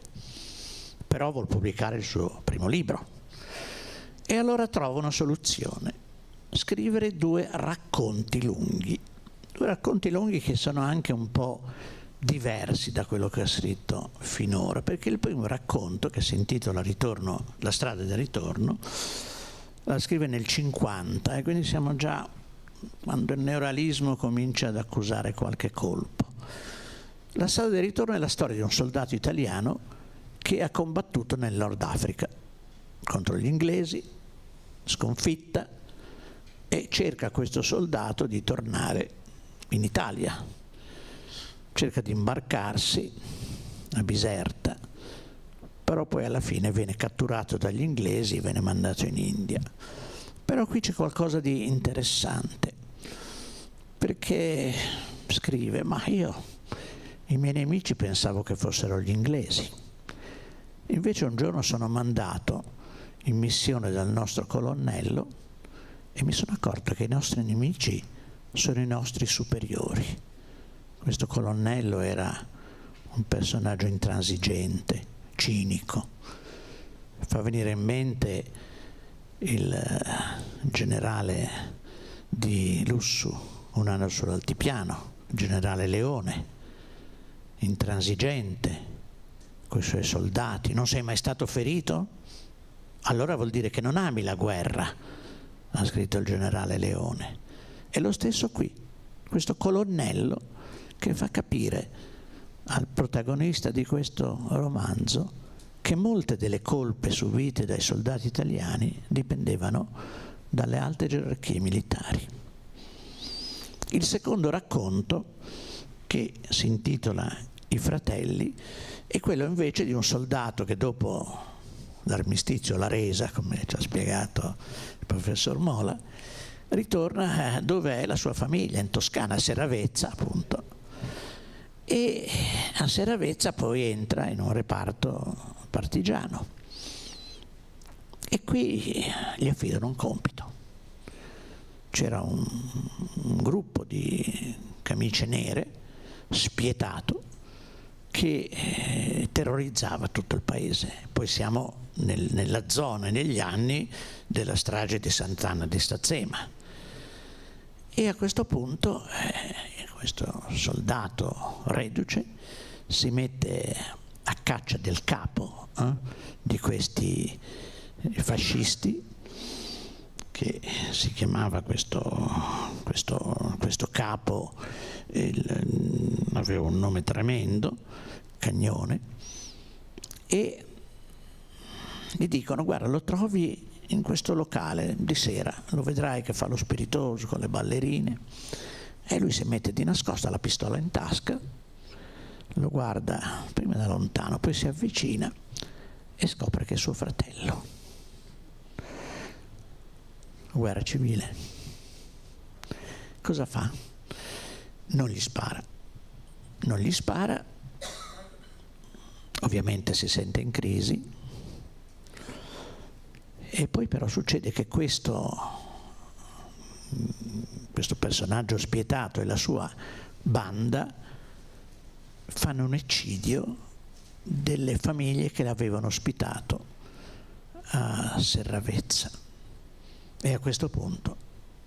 però vuol pubblicare il suo primo libro. E allora trova una soluzione: scrivere 2 racconti lunghi. 2 racconti lunghi che sono anche un po' diversi da quello che ha scritto finora, perché il primo racconto, che si intitola Ritorno, La strada del ritorno, la scrive nel 50, e quindi siamo già quando il neorealismo comincia ad accusare qualche colpo. La strada del ritorno è la storia di un soldato italiano che ha combattuto nel Nord Africa contro gli inglesi, sconfitta, e cerca questo soldato di tornare in Italia. Cerca di imbarcarsi a Biserta, però poi alla fine viene catturato dagli inglesi e viene mandato in India. Però qui c'è qualcosa di interessante, perché scrive: ma io, i miei nemici pensavo che fossero gli inglesi. Invece un giorno sono mandato in missione dal nostro colonnello e mi sono accorto che i nostri nemici sono i nostri superiori. Questo colonnello era un personaggio intransigente, cinico. Fa venire in mente il generale di Lussu, Un anno sull'altipiano, il generale Leone, intransigente con i suoi soldati. Non sei mai stato ferito? Allora vuol dire che non ami la guerra, ha scritto il generale Leone. È lo stesso qui, questo colonnello che fa capire al protagonista di questo romanzo che molte delle colpe subite dai soldati italiani dipendevano dalle alte gerarchie militari. Il secondo racconto, che si intitola I fratelli, è quello invece di un soldato che dopo l'armistizio, la resa, come ci ha spiegato il professor Mola, ritorna dove è la sua famiglia, in Toscana, a Seravezza appunto, e a Seravezza poi entra in un reparto partigiano e qui gli affidano un compito. C'era un gruppo di camicie nere spietato che terrorizzava tutto il paese. Poi siamo nella zona, negli anni della strage di Sant'Anna di Stazzema, e a questo punto questo soldato reduce si mette a caccia del capo di questi fascisti, che si chiamava questo capo, aveva un nome tremendo, Cagnone, e gli dicono: guarda, lo trovi in questo locale di sera, lo vedrai che fa lo spiritoso con le ballerine. E lui si mette di nascosto la pistola in tasca, lo guarda prima da lontano, poi si avvicina e scopre che è suo fratello. Guerra civile. Cosa fa? Non gli spara. Non gli spara, ovviamente si sente in crisi, e poi però succede che questo personaggio spietato e la sua banda fanno un eccidio delle famiglie che l'avevano ospitato a Serravezza, e a questo punto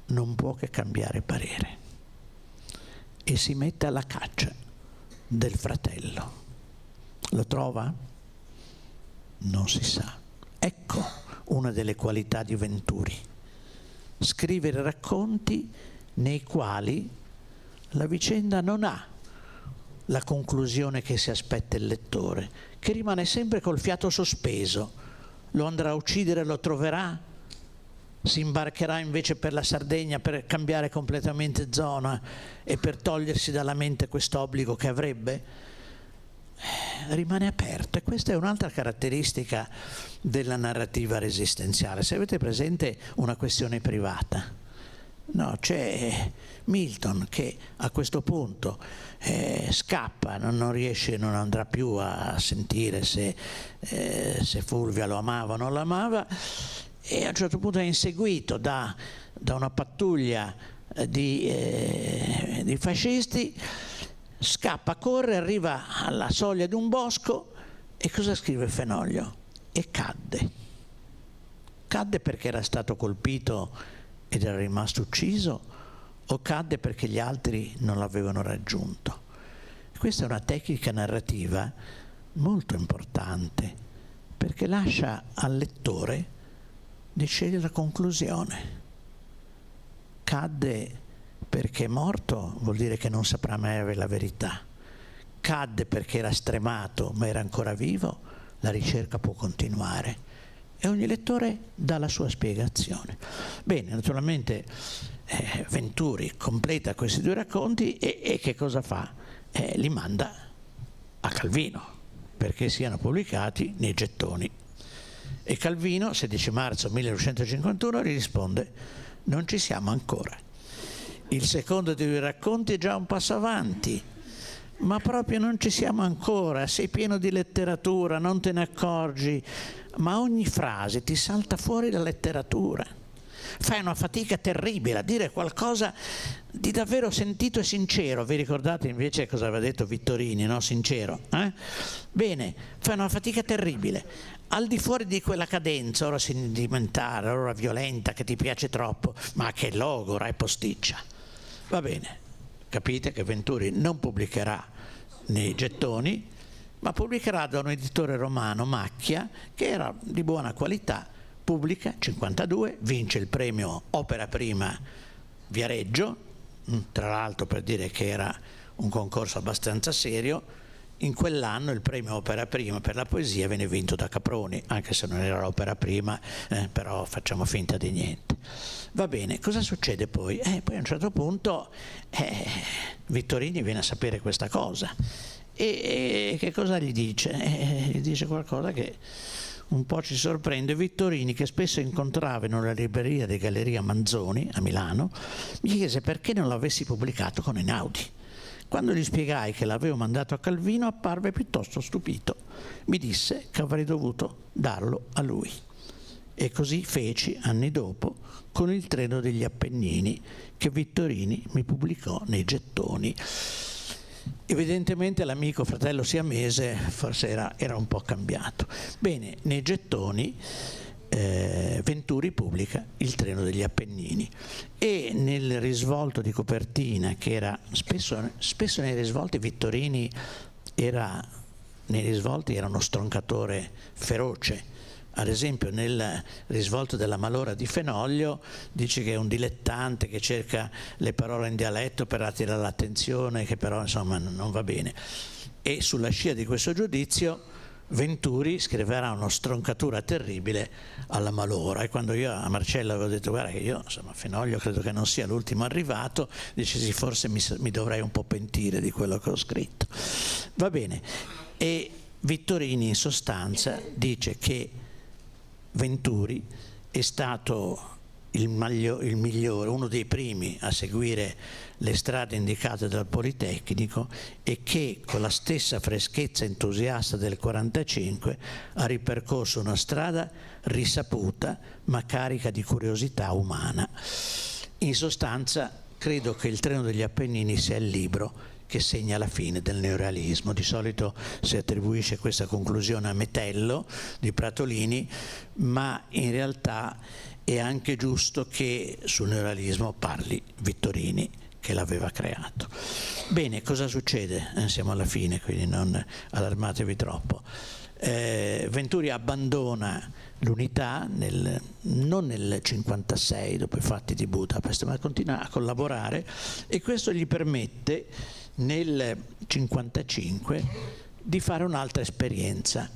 non può che cambiare parere e si mette alla caccia del fratello. Lo trova? Non si sa. Ecco una delle qualità di Venturi: scrivere racconti nei quali la vicenda non ha la conclusione che si aspetta il lettore, che rimane sempre col fiato sospeso. Lo andrà a uccidere, lo troverà, si imbarcherà invece per la Sardegna per cambiare completamente zona e per togliersi dalla mente quest'obbligo che avrebbe. Rimane aperto, e questa è un'altra caratteristica della narrativa resistenziale. Se avete presente Una questione privata, no, c'è Milton che a questo punto scappa, non riesce, non andrà più a sentire se Fulvia lo amava o non lo amava, e a un certo punto è inseguito da una pattuglia di fascisti, scappa, corre, arriva alla soglia di un bosco, e cosa scrive Fenoglio? E cadde. Cadde perché era stato colpito ed era rimasto ucciso, o cadde perché gli altri non l'avevano raggiunto? Questa è una tecnica narrativa molto importante, perché lascia al lettore di scegliere la conclusione. cadde perché morto vuol dire che non saprà mai avere la verità. Cadde perché era stremato ma era ancora vivo, la ricerca può continuare. E ogni lettore dà la sua spiegazione. Bene, naturalmente Venturi completa questi due racconti e che cosa fa? Li manda a Calvino perché siano pubblicati nei gettoni. E Calvino, 16 marzo 1951, gli risponde: non ci siamo ancora. Il secondo dei due racconti è già un passo avanti. Ma proprio non ci siamo ancora, sei pieno di letteratura, non te ne accorgi, ma ogni frase ti salta fuori la letteratura. Fai una fatica terribile a dire qualcosa di davvero sentito e sincero. Vi ricordate invece cosa aveva detto Vittorini, no? Sincero. Bene, fai una fatica terribile. Al di fuori di quella cadenza, ora sentimentale, ora violenta, che ti piace troppo, ma che logora e posticcia. Va bene. Capite che Venturi non pubblicherà nei gettoni, ma pubblicherà da un editore romano, Macchia, che era di buona qualità, pubblica, 52, vince il premio Opera Prima Viareggio, tra l'altro per dire che era un concorso abbastanza serio. In quell'anno il premio Opera Prima per la poesia viene vinto da Caproni, anche se non era l'opera prima, però facciamo finta di niente. Va bene, cosa succede poi? Poi a un certo punto Vittorini viene a sapere questa cosa e che cosa gli dice? Gli dice qualcosa che un po' ci sorprende. Vittorini, che spesso incontrava in una libreria di Galleria Manzoni a Milano, mi chiese perché non l'avessi pubblicato con Einaudi. Quando gli spiegai che l'avevo mandato a Calvino, apparve piuttosto stupito. Mi disse che avrei dovuto darlo a lui. E così feci anni dopo con Il treno degli Appennini, che Vittorini mi pubblicò nei gettoni. Evidentemente l'amico fratello siamese forse era un po' cambiato. Bene, nei gettoni Venturi pubblica Il treno degli Appennini e nel risvolto di copertina, che era spesso nei risvolti Vittorini era uno stroncatore feroce. Ad esempio nel risvolto della Malora di Fenoglio dice che è un dilettante che cerca le parole in dialetto per attirare l'attenzione, che però insomma non va bene. E sulla scia di questo giudizio Venturi scriverà una stroncatura terribile alla Malora. E quando io a Marcello avevo detto guarda che io insomma Fenoglio credo che non sia l'ultimo arrivato, dice sì, forse mi dovrei un po' pentire di quello che ho scritto. Va bene. E Vittorini in sostanza dice che Venturi è stato il migliore, uno dei primi a seguire le strade indicate dal Politecnico e che con la stessa freschezza entusiasta del 45 ha ripercorso una strada risaputa ma carica di curiosità umana. In sostanza credo che Il treno degli Appennini sia il libro che segna la fine del neorealismo. Di solito si attribuisce questa conclusione a Metello di Pratolini, ma in realtà è anche giusto che sul neorealismo parli Vittorini, che l'aveva creato. Bene, cosa succede? Siamo alla fine, quindi non allarmatevi troppo. Venturi abbandona l'unità non nel 56 dopo i fatti di Budapest, ma continua a collaborare e questo gli permette nel 55 di fare un'altra esperienza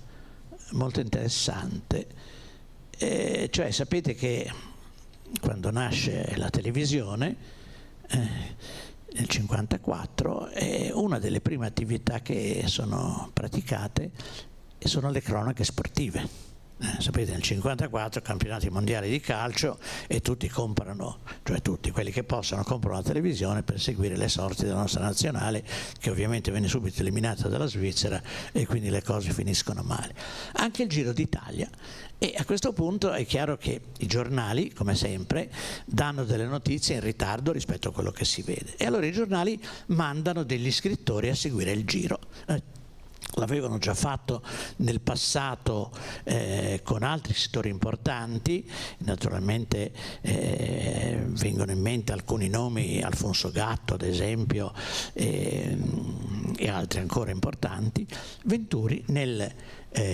molto interessante, cioè sapete che quando nasce la televisione nel 54 una delle prime attività che sono praticate sono le cronache sportive. Sapete, nel 54 campionati mondiali di calcio e tutti comprano, cioè tutti quelli che possono comprano la televisione per seguire le sorti della nostra nazionale, che ovviamente venne subito eliminata dalla Svizzera e quindi le cose finiscono male. Anche il Giro d'Italia. E a questo punto è chiaro che i giornali, come sempre, danno delle notizie in ritardo rispetto a quello che si vede. E allora i giornali mandano degli scrittori a seguire il Giro. L'avevano già fatto nel passato con altri scrittori importanti, naturalmente vengono in mente alcuni nomi, Alfonso Gatto ad esempio, e altri ancora importanti. Venturi nel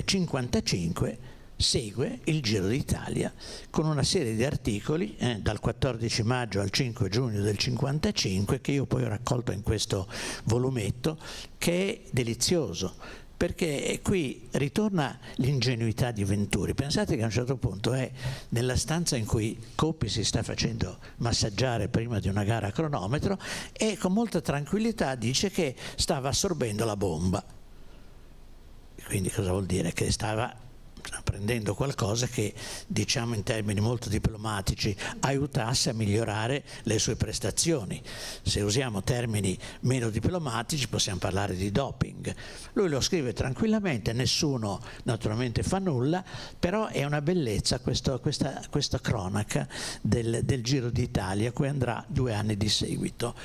55 segue il Giro d'Italia con una serie di articoli dal 14 maggio al 5 giugno del 55, che io poi ho raccolto in questo volumetto, che è delizioso, perché qui ritorna l'ingenuità di Venturi. Pensate che a un certo punto è nella stanza in cui Coppi si sta facendo massaggiare prima di una gara a cronometro e con molta tranquillità dice che stava assorbendo la bomba. Quindi cosa vuol dire? Che stava prendendo qualcosa che, diciamo in termini molto diplomatici, aiutasse a migliorare le sue prestazioni. Se usiamo termini meno diplomatici possiamo parlare di doping. Lui lo scrive tranquillamente, nessuno naturalmente fa nulla, però è una bellezza questa cronaca del Giro d'Italia, cui andrà 2 anni di seguito.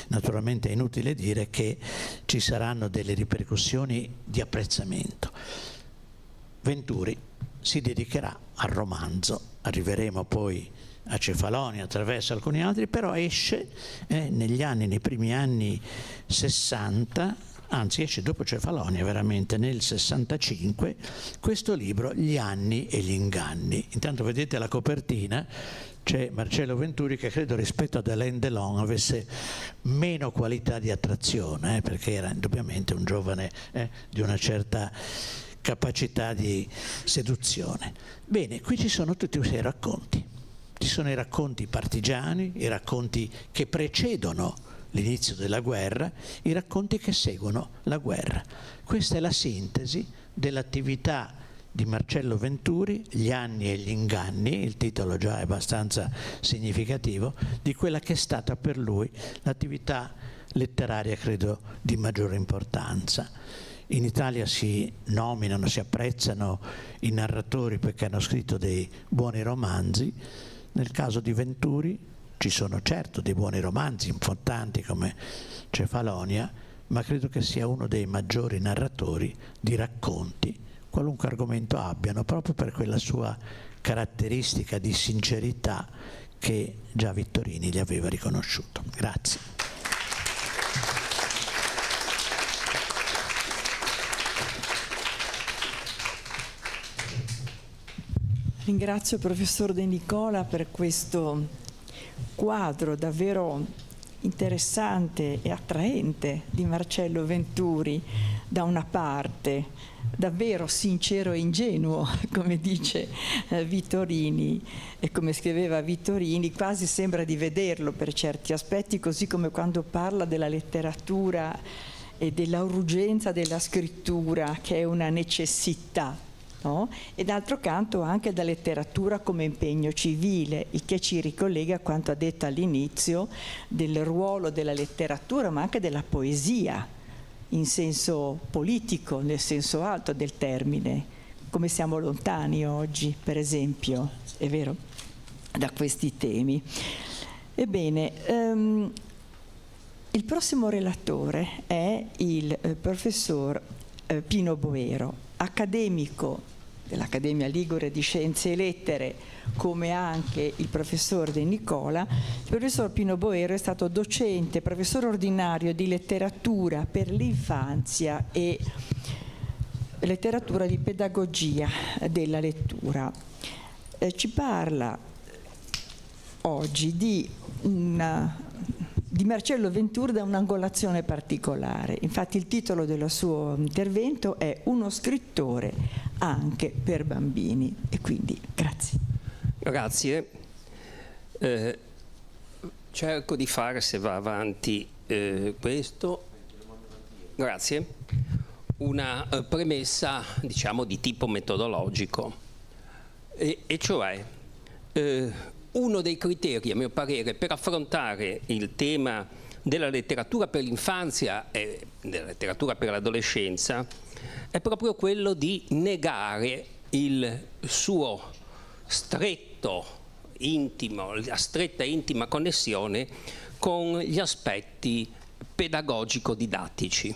Naturalmente è inutile dire che ci saranno delle ripercussioni di apprezzamento. Venturi si dedicherà al romanzo, arriveremo poi a Cefalonia attraverso alcuni altri, però esce nei primi anni 60, anzi esce dopo Cefalonia veramente, nel 65, questo libro Gli anni e gli inganni. Intanto vedete la copertina, c'è Marcello Venturi che credo rispetto ad Alain Delon avesse meno qualità di attrazione, perché era indubbiamente un giovane di una certa capacità di seduzione. Bene, qui ci sono tutti questi racconti. Ci sono i racconti partigiani, i racconti che precedono l'inizio della guerra, i racconti che seguono la guerra. Questa è la sintesi dell'attività di Marcello Venturi, Gli anni e gli inganni, il titolo già è abbastanza significativo, di quella che è stata per lui l'attività letteraria, credo, di maggiore importanza. In Italia si nominano, si apprezzano i narratori perché hanno scritto dei buoni romanzi. Nel caso di Venturi ci sono certo dei buoni romanzi importanti come Cefalonia, ma credo che sia uno dei maggiori narratori di racconti, qualunque argomento abbiano, proprio per quella sua caratteristica di sincerità che già Vittorini gli aveva riconosciuto. Grazie. Ringrazio il professor De Nicola per questo quadro davvero interessante e attraente di Marcello Venturi, da una parte davvero sincero e ingenuo, come dice Vittorini, e come scriveva Vittorini, quasi sembra di vederlo per certi aspetti, così come quando parla della letteratura e della urgenza della scrittura, che è una necessità. No? E d'altro canto anche da letteratura come impegno civile, il che ci ricollega a quanto ha detto all'inizio del ruolo della letteratura, ma anche della poesia in senso politico, nel senso alto del termine. Come siamo lontani oggi, per esempio, è vero, da questi temi. Ebbene, il prossimo relatore è il professor Pino Boero, accademico dell'Accademia Ligure di Scienze e Lettere, come anche il professor De Nicola. Il professor Pino Boero è stato docente, professore ordinario di letteratura per l'infanzia e letteratura di pedagogia della lettura. Ci parla oggi di Marcello Venturi da un'angolazione particolare. Infatti il titolo del suo intervento è Uno scrittore anche per bambini. E quindi grazie. Grazie. Cerco di fare, se va avanti questo, grazie, una premessa, diciamo, di tipo metodologico, e cioè uno dei criteri, a mio parere, per affrontare il tema della letteratura per l'infanzia e della letteratura per l'adolescenza è proprio quello di negare il suo stretto, intimo, la stretta e intima connessione con gli aspetti pedagogico-didattici.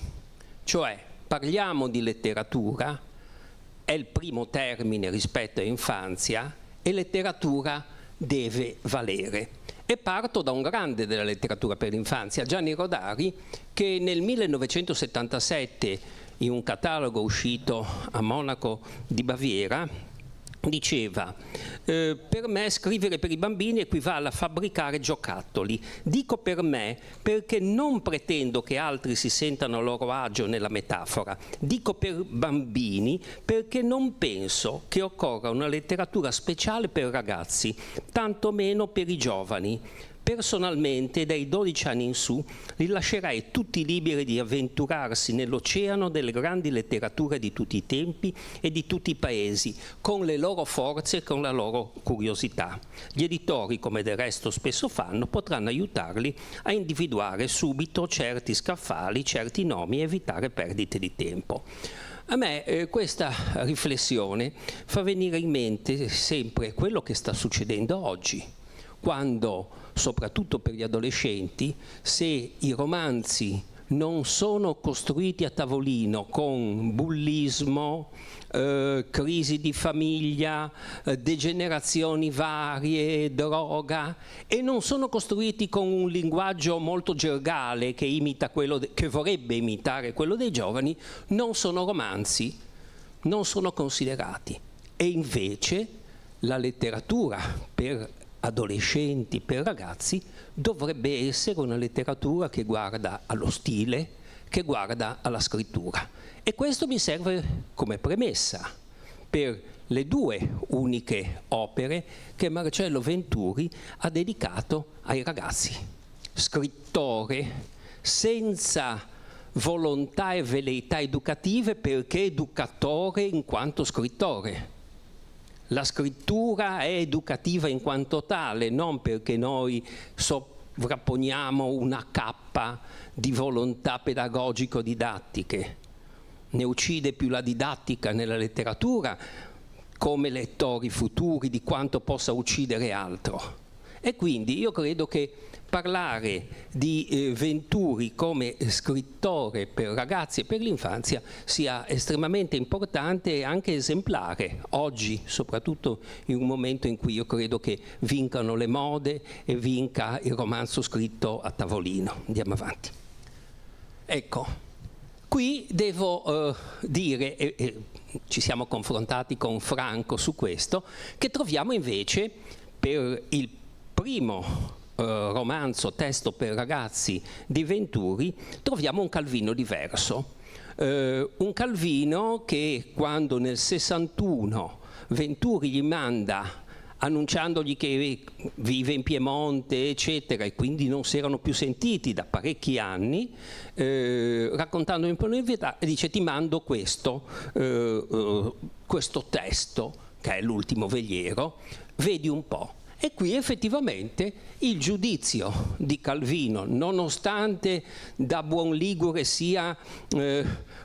Cioè, parliamo di letteratura, è il primo termine rispetto all'infanzia, e letteratura deve valere. E parto da un grande della letteratura per l'infanzia, Gianni Rodari, che nel 1977, in un catalogo uscito a Monaco di Baviera, diceva: per me scrivere per i bambini equivale a fabbricare giocattoli. Dico per me perché non pretendo che altri si sentano a loro agio nella metafora. Dico per bambini perché non penso che occorra una letteratura speciale per ragazzi, tantomeno per i giovani. Personalmente, dai 12 anni in su, li lascerei tutti liberi di avventurarsi nell'oceano delle grandi letterature di tutti i tempi e di tutti i paesi, con le loro forze e con la loro curiosità. Gli editori, come del resto spesso fanno, potranno aiutarli a individuare subito certi scaffali, certi nomi e evitare perdite di tempo. A me questa riflessione fa venire in mente sempre quello che sta succedendo oggi, quando, soprattutto per gli adolescenti, se i romanzi non sono costruiti a tavolino con bullismo, crisi di famiglia, degenerazioni varie, droga, e non sono costruiti con un linguaggio molto gergale che imita che vorrebbe imitare quello dei giovani, non sono romanzi, non sono considerati. E invece la letteratura per adolescenti, per ragazzi, dovrebbe essere una letteratura che guarda allo stile, che guarda alla scrittura. E questo mi serve come premessa per le due uniche opere che Marcello Venturi ha dedicato ai ragazzi. Scrittore senza volontà e velleità educative, perché educatore in quanto scrittore. La scrittura è educativa in quanto tale, non perché noi sovrapponiamo una cappa di volontà pedagogico-didattiche. Ne uccide più la didattica nella letteratura come lettori futuri di quanto possa uccidere altro. E quindi io credo che parlare di Venturi come scrittore per ragazzi e per l'infanzia sia estremamente importante e anche esemplare oggi, soprattutto in un momento in cui io credo che vincano le mode e vinca il romanzo scritto a tavolino. Andiamo avanti. Ecco, qui devo dire, e ci siamo confrontati con Franco su questo, che troviamo invece per il primo romanzo, testo per ragazzi di Venturi, troviamo un Calvino diverso. Un Calvino che quando nel 61 Venturi gli manda annunciandogli che vive in Piemonte, eccetera, e quindi non si erano più sentiti da parecchi anni, raccontandogli un po' di verità, e dice: ti mando questo testo, che è l'ultimo veliero, vedi un po'. E qui effettivamente il giudizio di Calvino, nonostante da buon ligure sia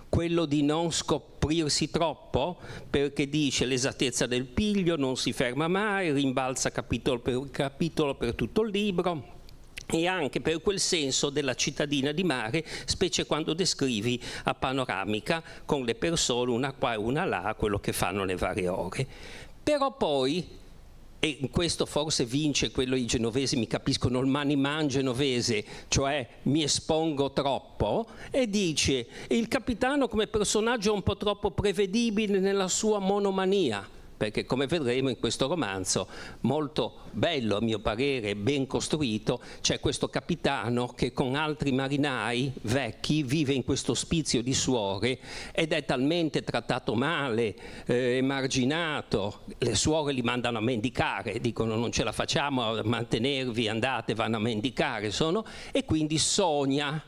quello di non scoprirsi troppo, perché dice l'esattezza del piglio non si ferma mai, rimbalza capitolo per tutto il libro, e anche per quel senso della cittadina di mare, specie quando descrivi a panoramica con le persone una qua e una là, quello che fanno le varie ore. Però poi, e in questo forse vince quello i genovesi mi capiscono il maniman genovese, cioè mi espongo troppo, e dice: il capitano come personaggio è un po' troppo prevedibile nella sua monomania, perché come vedremo in questo romanzo, molto bello a mio parere, ben costruito, c'è questo capitano che con altri marinai vecchi vive in questo ospizio di suore ed è talmente trattato male, emarginato, le suore li mandano a mendicare, dicono non ce la facciamo a mantenervi, andate, vanno a mendicare, e quindi sogna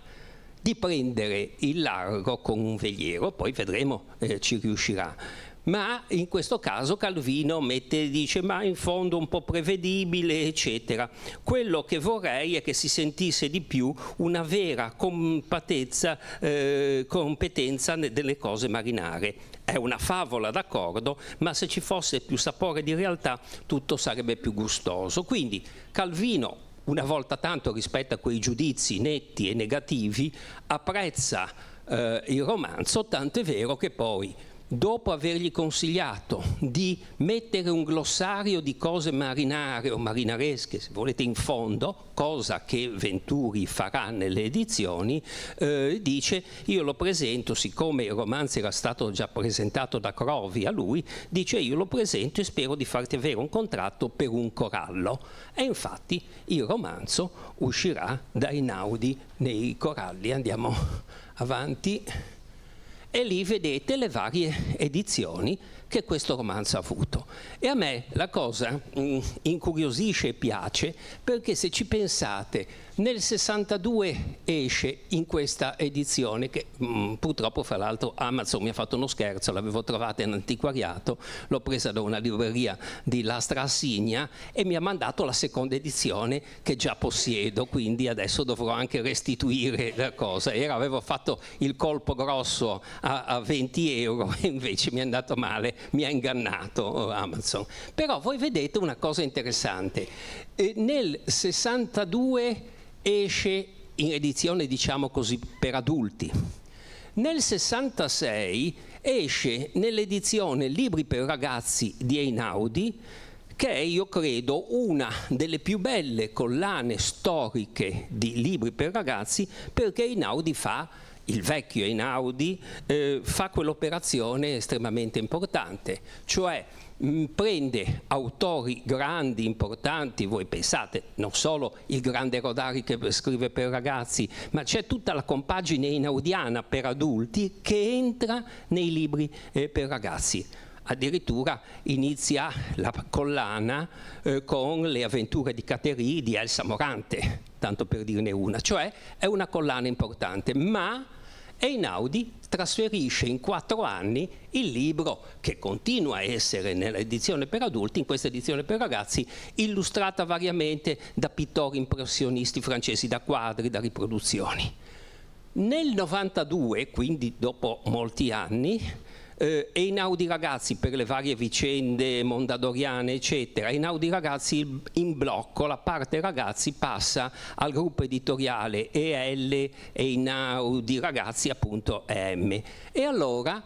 di prendere il largo con un veliero, poi vedremo ci riuscirà. Ma in questo caso Calvino dice ma in fondo un po' prevedibile, eccetera. Quello che vorrei è che si sentisse di più una vera competenza delle cose marinare. È una favola, d'accordo, ma se ci fosse più sapore di realtà tutto sarebbe più gustoso. Quindi Calvino, una volta tanto rispetto a quei giudizi netti e negativi, apprezza il romanzo, tanto è vero che poi dopo avergli consigliato di mettere un glossario di cose marinare o marinaresche, se volete, in fondo, cosa che Venturi farà nelle edizioni, dice: io lo presento, siccome il romanzo era stato già presentato da Crovi a lui, dice: io lo presento e spero di farti avere un contratto per un corallo. E infatti il romanzo uscirà da Einaudi nei coralli. Andiamo avanti. E lì vedete le varie edizioni che questo romanzo ha avuto. E a me la cosa incuriosisce e piace, perché se ci pensate, nel 62 esce in questa edizione, che purtroppo fra l'altro Amazon mi ha fatto uno scherzo, l'avevo trovata in antiquariato, l'ho presa da una libreria di Lastra Assigna e mi ha mandato la seconda edizione che già possiedo, quindi adesso dovrò anche restituire la cosa. Avevo fatto il colpo grosso a 20 euro e invece mi è andato male, mi ha ingannato Amazon. Però voi vedete una cosa interessante, nel 62 esce in edizione, diciamo così, per adulti. Nel 66 esce nell'edizione Libri per ragazzi di Einaudi, che è, io credo, una delle più belle collane storiche di libri per ragazzi, perché Einaudi fa, il vecchio Einaudi, fa quell'operazione estremamente importante, cioè prende autori grandi, importanti. Voi pensate, non solo il grande Rodari che scrive per ragazzi, ma c'è tutta la compagine einaudiana per adulti che entra nei libri per ragazzi. Addirittura inizia la collana con le avventure di Caterì di Elsa Morante, tanto per dirne una, cioè è una collana importante, ma Einaudi trasferisce in 4 anni il libro, che continua a essere nell'edizione per adulti, in questa edizione per ragazzi, illustrata variamente da pittori impressionisti francesi, da quadri, da riproduzioni. Nel 92, quindi dopo molti anni, Einaudi Ragazzi, per le varie vicende mondadoriane eccetera, Einaudi Ragazzi in blocco, la parte ragazzi passa al gruppo editoriale EL Einaudi Ragazzi, appunto EM. E allora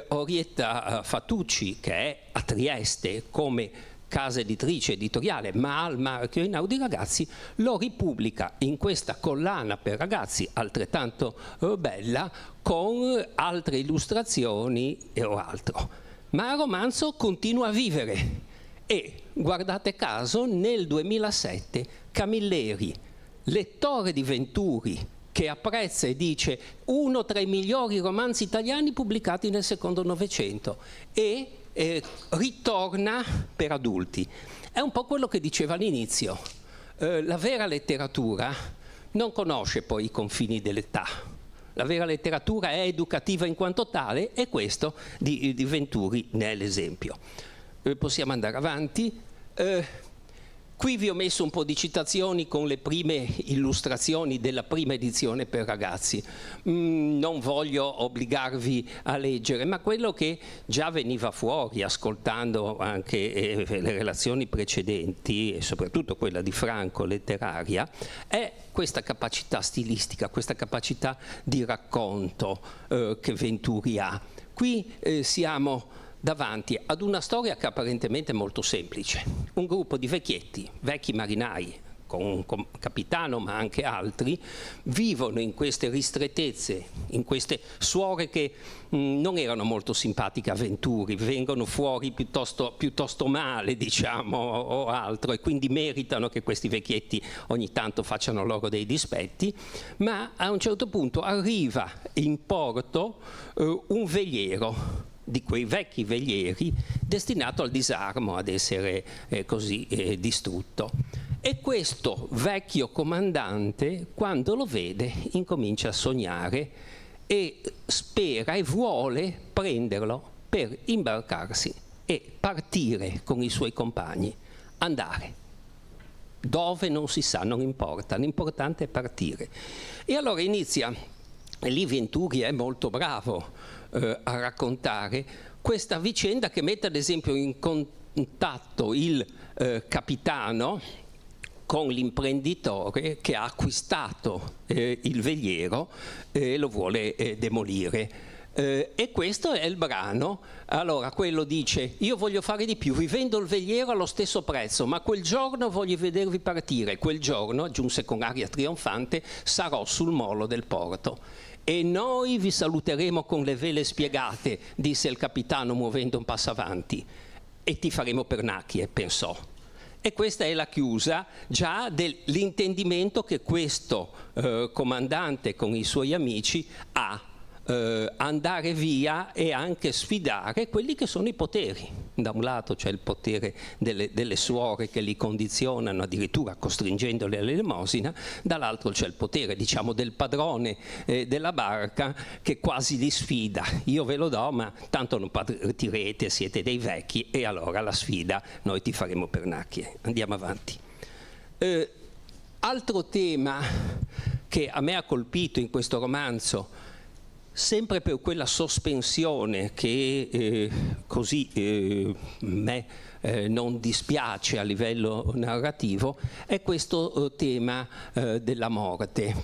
Orietta Fatucci, che è a Trieste come casa editrice editoriale, ma al marchio Einaudi Ragazzi, lo ripubblica in questa collana per ragazzi altrettanto bella, con altre illustrazioni o altro. Ma il romanzo continua a vivere e, guardate caso, nel 2007 Camilleri, lettore di Venturi, che apprezza e dice uno tra i migliori romanzi italiani pubblicati nel secondo Novecento, e ritorna per adulti. È un po' quello che diceva all'inizio, la vera letteratura non conosce poi i confini dell'età, la vera letteratura è educativa in quanto tale, e questo di Venturi ne è l'esempio. Possiamo andare avanti. Qui vi ho messo un po' di citazioni con le prime illustrazioni della prima edizione per ragazzi. Non voglio obbligarvi a leggere, ma quello che già veniva fuori ascoltando anche le relazioni precedenti, e soprattutto quella di Franco letteraria, è questa capacità stilistica, questa capacità di racconto che Venturi ha. Qui siamo davanti ad una storia che è apparentemente molto semplice. Un gruppo di vecchietti, vecchi marinai, con un capitano ma anche altri, vivono in queste ristrettezze, in queste suore che non erano molto simpatiche a Venturi, vengono fuori piuttosto male, diciamo, o altro, e quindi meritano che questi vecchietti ogni tanto facciano loro dei dispetti. Ma a un certo punto arriva in porto un veliero, di quei vecchi velieri, destinato al disarmo, ad essere così distrutto. E questo vecchio comandante, quando lo vede, incomincia a sognare e spera e vuole prenderlo per imbarcarsi e partire con i suoi compagni, andare. Dove non si sa, non importa, l'importante è partire. E allora inizia, e lì Venturi è molto bravo a raccontare questa vicenda, che mette ad esempio in contatto il capitano con l'imprenditore che ha acquistato il veliero e lo vuole demolire. E questo è il brano. Allora quello dice: io voglio fare di più, vi vendo il veliero allo stesso prezzo, ma quel giorno voglio vedervi partire, quel giorno, aggiunse con aria trionfante, sarò sul molo del porto. E noi vi saluteremo con le vele spiegate, disse il capitano muovendo un passo avanti, e ti faremo pernacchie, pensò. E questa è la chiusa già dell'intendimento che questo comandante con i suoi amici ha, andare via e anche sfidare quelli che sono i poteri. Da un lato c'è il potere delle suore che li condizionano, addirittura costringendoli all'elemosina, dall'altro c'è il potere, diciamo, del padrone della barca che quasi li sfida. Io ve lo do, ma tanto non partirete, siete dei vecchi, e allora la sfida noi ti faremo pernacchie. Andiamo avanti. Altro tema che a me ha colpito in questo romanzo, sempre per quella sospensione che così me non dispiace a livello narrativo, è questo tema della morte.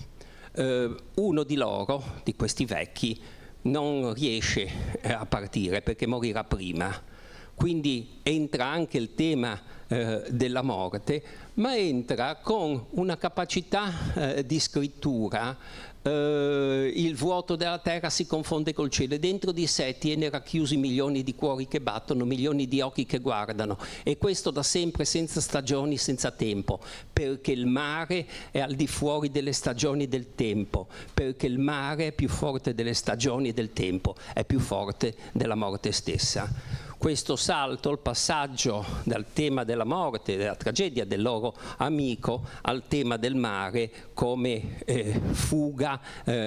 Uno di loro, di questi vecchi, non riesce a partire perché morirà prima. Quindi entra anche il tema della morte, ma entra con una capacità di scrittura. Il vuoto della terra si confonde col cielo e dentro di sé tiene racchiusi milioni di cuori che battono, milioni di occhi che guardano, e questo da sempre, senza stagioni, senza tempo, perché il mare è al di fuori delle stagioni del tempo, perché il mare è più forte delle stagioni e del tempo, è più forte della morte stessa. Questo salto, il passaggio dal tema della morte, della tragedia del loro amico, al tema del mare come fuga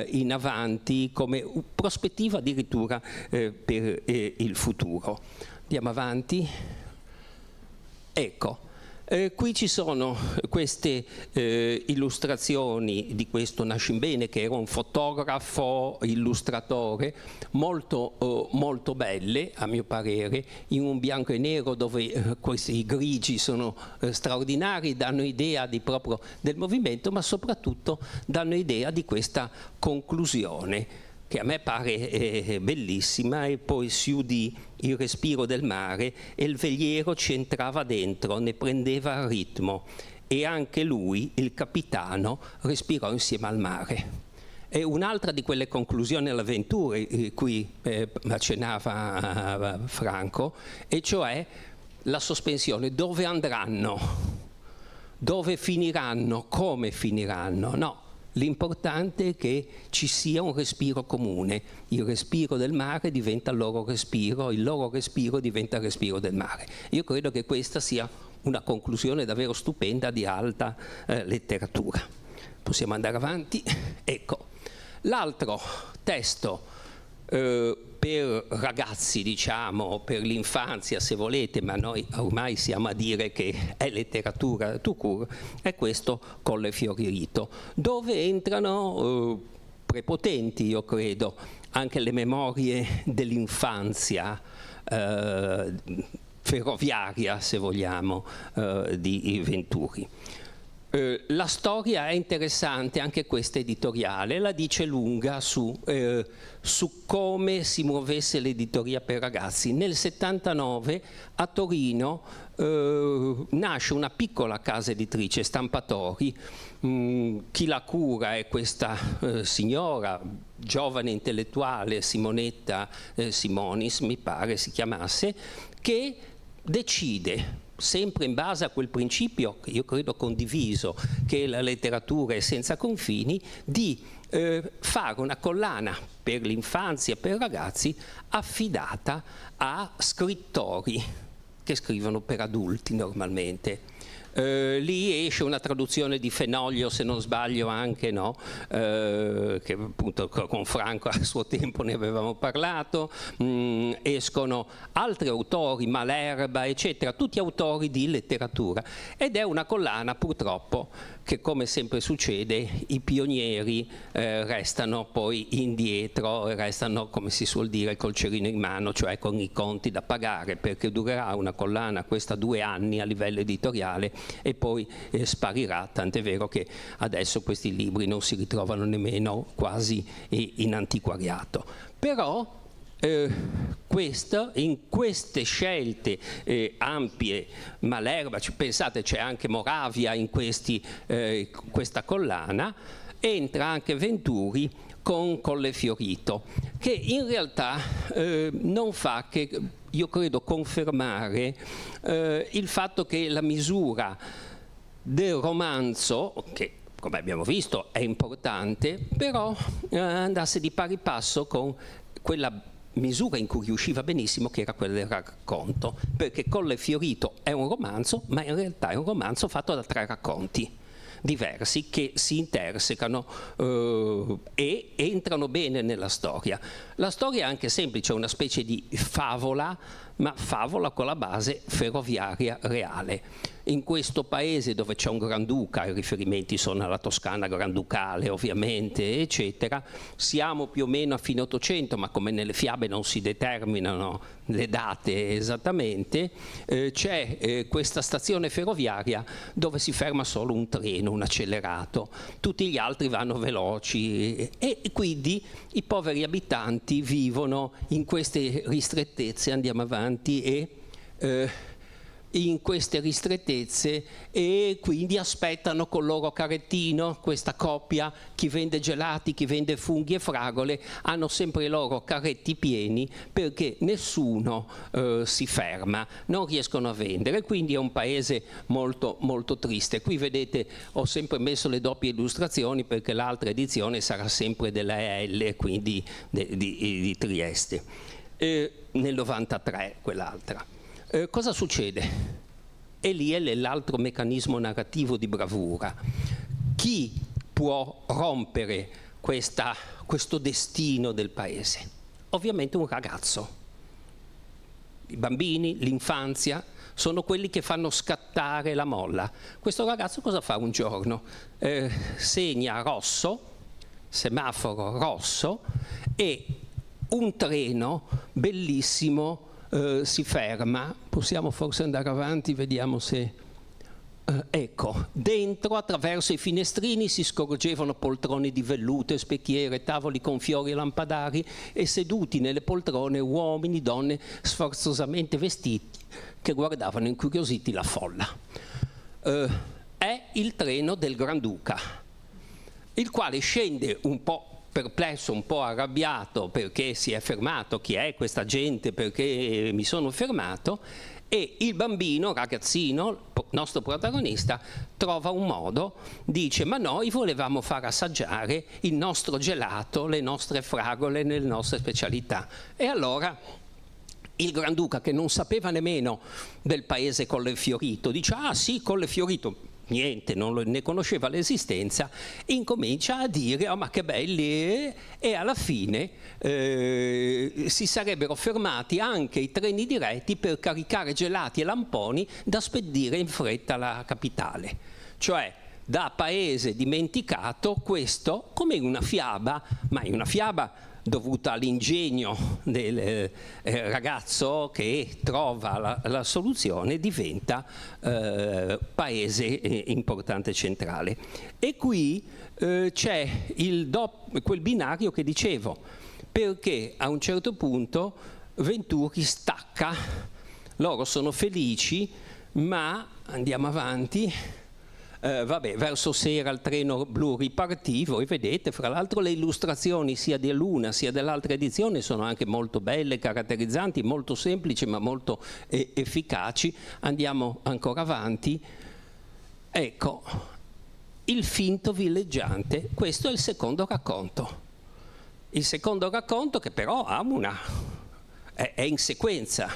in avanti, come prospettiva addirittura per il futuro. Andiamo avanti. Ecco. Qui ci sono queste illustrazioni di questo Nascimbene, che era un fotografo illustratore, molto belle a mio parere, in un bianco e nero dove questi grigi sono straordinari, danno idea proprio del movimento, ma soprattutto danno idea di questa conclusione, che a me pare bellissima, e poi si udì il respiro del mare e il veliero ci entrava dentro, ne prendeva il ritmo, e anche lui, il capitano, respirò insieme al mare. È un'altra di quelle conclusioni all'avventura cui accennava Franco, e cioè la sospensione. Dove andranno? Dove finiranno? Come finiranno? No. L'importante è che ci sia un respiro comune. Il respiro del mare diventa il loro respiro diventa il respiro del mare. Io credo che questa sia una conclusione davvero stupenda di alta letteratura. Possiamo andare avanti? Ecco, l'altro testo per ragazzi, diciamo, per l'infanzia se volete, ma noi ormai siamo a dire che è letteratura tout court, è questo Colle Fiori-Rito, dove entrano prepotenti, io credo, anche le memorie dell'infanzia ferroviaria, se vogliamo, di Venturi. La storia è interessante, anche questa editoriale, la dice lunga su come si muovesse l'editoria per ragazzi. Nel 79 a Torino nasce una piccola casa editrice, Stampatori. Chi la cura è questa signora, giovane intellettuale, Simonetta Simonis, mi pare si chiamasse, che decide, sempre in base a quel principio che io credo condiviso, che la letteratura è senza confini, di fare una collana per l'infanzia e per i ragazzi affidata a scrittori che scrivono per adulti normalmente. Lì esce una traduzione di Fenoglio, se non sbaglio anche, no? Che appunto con Franco a suo tempo ne avevamo parlato. Escono altri autori, Malerba eccetera, tutti autori di letteratura, ed è una collana purtroppo che, come sempre succede, i pionieri restano poi indietro, restano, come si suol dire, col cerino in mano, cioè con i conti da pagare, perché durerà una collana questa 2 anni a livello editoriale e poi sparirà, tant'è vero che adesso questi libri non si ritrovano nemmeno quasi in antiquariato. Però in queste scelte ampie, Malerba, pensate c'è anche Moravia in questa collana, entra anche Venturi con Collefiorito, che in realtà non fa che, io credo, confermare il fatto che la misura del romanzo, che come abbiamo visto è importante, però andasse di pari passo con quella misura in cui riusciva benissimo, che era quella del racconto, perché Collefiorito è un romanzo, ma in realtà è un romanzo fatto da 3 racconti diversi che si intersecano e entrano bene nella storia. La storia è anche semplice, è una specie di favola, ma favola con la base ferroviaria reale. In questo paese dove c'è un granduca, i riferimenti sono alla Toscana granducale ovviamente, eccetera, siamo più o meno a fine 800, ma come nelle fiabe non si determinano le date esattamente, c'è questa stazione ferroviaria dove si ferma solo un treno, un accelerato, tutti gli altri vanno veloci e quindi i poveri abitanti vivono in queste ristrettezze, andiamo avanti, e in queste ristrettezze, e quindi aspettano col loro carrettino, questa coppia, chi vende gelati, chi vende funghi e fragole, hanno sempre i loro carretti pieni perché nessuno si ferma, non riescono a vendere, quindi è un paese molto, molto triste. Qui vedete, ho sempre messo le doppie illustrazioni perché l'altra edizione sarà sempre della EL, quindi di Trieste, nel 93 quell'altra. Cosa succede? E lì è l'altro meccanismo narrativo di bravura. Chi può rompere questo destino del paese? Ovviamente un ragazzo. I bambini, l'infanzia, sono quelli che fanno scattare la molla. Questo ragazzo cosa fa un giorno? Segna rosso, semaforo rosso, e un treno bellissimo si ferma. Possiamo forse andare avanti, vediamo se... ecco, dentro, attraverso i finestrini si scorgevano poltrone di velluto e specchiere, tavoli con fiori e lampadari, e seduti nelle poltrone uomini, donne sforzosamente vestiti che guardavano incuriositi la folla. È il treno del Granduca, il quale scende un po' perplesso, un po' arrabbiato perché si è fermato, chi è questa gente, perché mi sono fermato, e il bambino, ragazzino, nostro protagonista, trova un modo, dice: ma noi volevamo far assaggiare il nostro gelato, le nostre fragole, le nostre specialità. E allora il Granduca, che non sapeva nemmeno del paese Collefiorito, dice: ah sì, Collefiorito, niente, non ne conosceva l'esistenza, incomincia a dire: oh, ma che belli, e alla fine si sarebbero fermati anche i treni diretti per caricare gelati e lamponi da spedire in fretta alla capitale. Cioè, da paese dimenticato, questo, come in una fiaba, ma in una fiaba dovuta all'ingegno del ragazzo che trova la soluzione, diventa paese importante centrale. E qui c'è quel binario che dicevo, perché a un certo punto Venturi stacca, loro sono felici, ma andiamo avanti. Verso sera il treno blu ripartì, voi vedete, fra l'altro le illustrazioni sia dell'una sia dell'altra edizione sono anche molto belle, caratterizzanti, molto semplici ma molto efficaci. Andiamo ancora avanti. Ecco, il finto villeggiante, questo è il secondo racconto. Il secondo racconto, che però ha è in sequenza.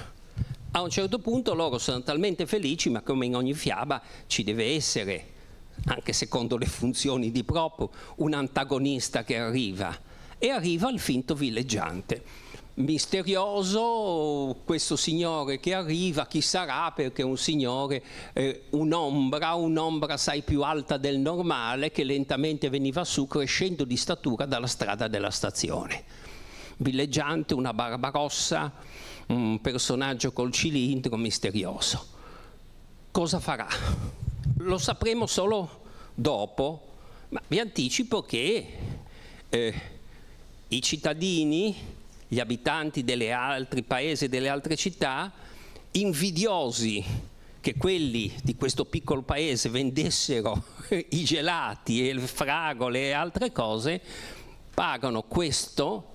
A un certo punto loro sono talmente felici, ma come in ogni fiaba ci deve essere, anche secondo le funzioni di Propo, un antagonista che arriva, e arriva il finto villeggiante. misterioso, questo signore che arriva, chi sarà, perché è un signore, un'ombra assai più alta del normale, che lentamente veniva su crescendo di statura dalla strada della stazione. Villeggiante, una barba rossa, un personaggio col cilindro, misterioso. Cosa farà? Lo sapremo solo dopo, ma vi anticipo che i cittadini, gli abitanti delle altri paesi e delle altre città, invidiosi che quelli di questo piccolo paese vendessero i gelati e le fragole e altre cose, pagano questo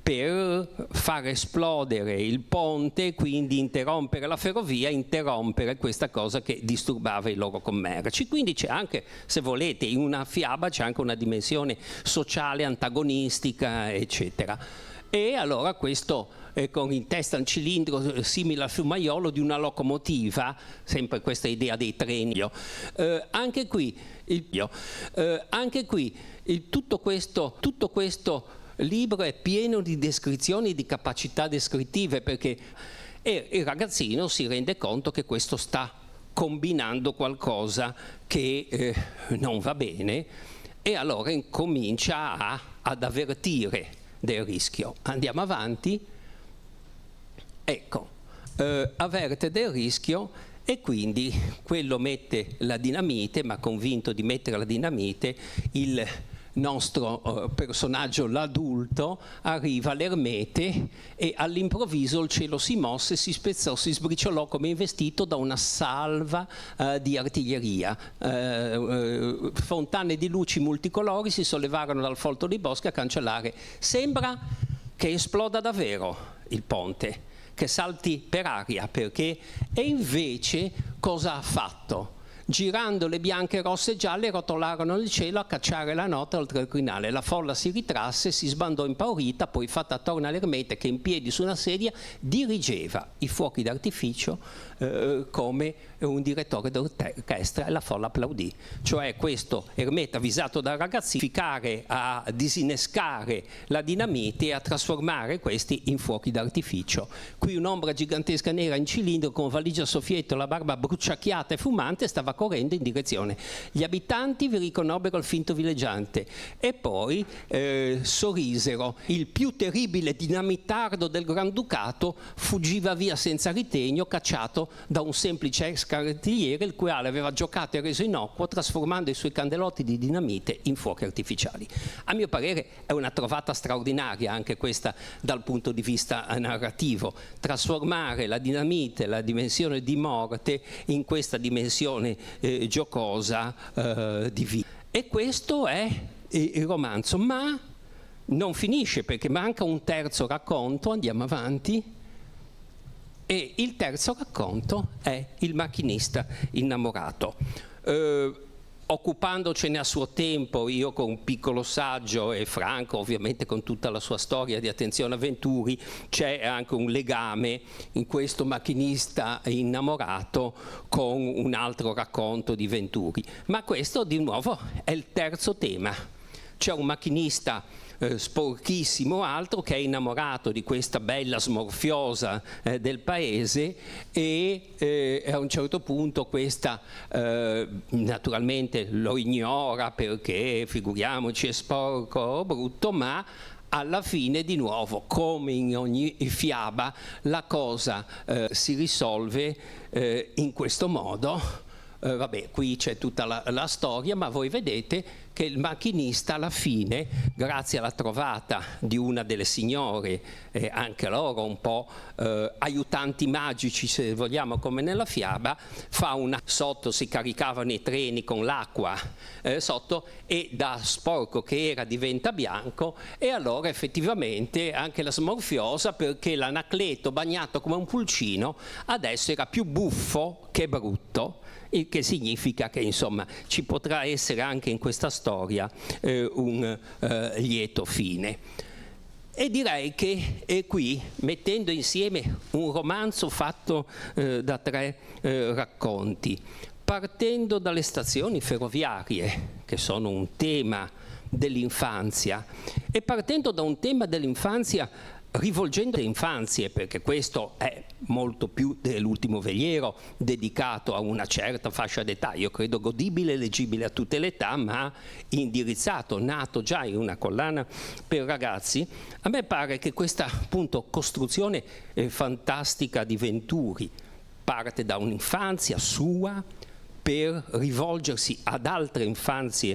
per far esplodere il ponte, quindi interrompere la ferrovia, interrompere questa cosa che disturbava i loro commerci. Quindi c'è anche, se volete, in una fiaba c'è anche una dimensione sociale, antagonistica, eccetera. E allora questo, con in testa un cilindro simile al fumaiolo di una locomotiva, sempre questa idea dei treni. Anche qui, tutto questo libro è pieno di descrizioni, di capacità descrittive, perché il ragazzino si rende conto che questo sta combinando qualcosa che non va bene, e allora incomincia ad avvertire del rischio. Andiamo avanti. Ecco, avverte del rischio, e quindi quello mette la dinamite, ma convinto di mettere la dinamite, il nostro personaggio, l'adulto, arriva all'ermete e all'improvviso il cielo si mosse, si spezzò, si sbriciolò come investito da una salva di artiglieria. Fontane di luci multicolori si sollevarono dal folto dei boschi a cancellare. Sembra che esploda davvero il ponte, che salti per aria, perché? E invece cosa ha fatto? Girando le bianche, rosse e gialle, rotolarono nel cielo a cacciare la notte oltre il crinale. La folla si ritrasse, si sbandò impaurita, poi fatta attorno all'ermete che in piedi su una sedia dirigeva i fuochi d'artificio come un direttore d'orchestra, e la folla applaudì. Cioè questo ermete, avvisato dal ragazzino, a disinnescare la dinamite e a trasformare questi in fuochi d'artificio. Qui un'ombra gigantesca nera in cilindro con valigia soffietto, la barba bruciacchiata e fumante, stava correndo in direzione. Gli abitanti vi riconobbero il finto villeggiante e poi sorrisero. Il più terribile dinamitardo del Granducato fuggiva via senza ritegno, cacciato da un semplice ex cartigliere, il quale aveva giocato e reso innocuo, trasformando i suoi candelotti di dinamite in fuochi artificiali. A mio parere è una trovata straordinaria anche questa dal punto di vista narrativo, trasformare la dinamite, la dimensione di morte, in questa dimensione giocosa di vita. E questo è il romanzo, ma non finisce, perché manca un terzo racconto. Andiamo avanti. E il terzo racconto è Il macchinista innamorato. Occupandocene a suo tempo, io con un piccolo saggio, e Franco ovviamente con tutta la sua storia di Attenzione a Venturi, c'è anche un legame in questo macchinista innamorato con un altro racconto di Venturi. Ma questo di nuovo è il terzo tema. C'è un macchinista sporchissimo altro che è innamorato di questa bella smorfiosa del paese, e a un certo punto questa naturalmente lo ignora, perché figuriamoci è sporco o brutto, ma alla fine di nuovo, come in ogni fiaba, la cosa si risolve in questo modo. Vabbè, qui c'è tutta la storia, ma voi vedete che il macchinista alla fine, grazie alla trovata di una delle signore, anche loro un po' aiutanti magici, se vogliamo, come nella fiaba, sotto si caricavano i treni con l'acqua sotto, e da sporco che era diventa bianco, e allora effettivamente anche la smorfiosa, perché l'anacleto bagnato come un pulcino adesso era più buffo che brutto, il che significa che insomma ci potrà essere anche in questa storia un lieto fine. E direi che qui, mettendo insieme un romanzo fatto da 3 racconti, partendo dalle stazioni ferroviarie, che sono un tema dell'infanzia, e partendo da un tema dell'infanzia rivolgendo le infanzie, perché questo è molto più dell'Ultimo veliero dedicato a una certa fascia d'età, io credo godibile e leggibile a tutte le età, ma indirizzato, nato già in una collana per ragazzi. A me pare che questa appunto costruzione fantastica di Venturi parte da un'infanzia sua per rivolgersi ad altre infanzie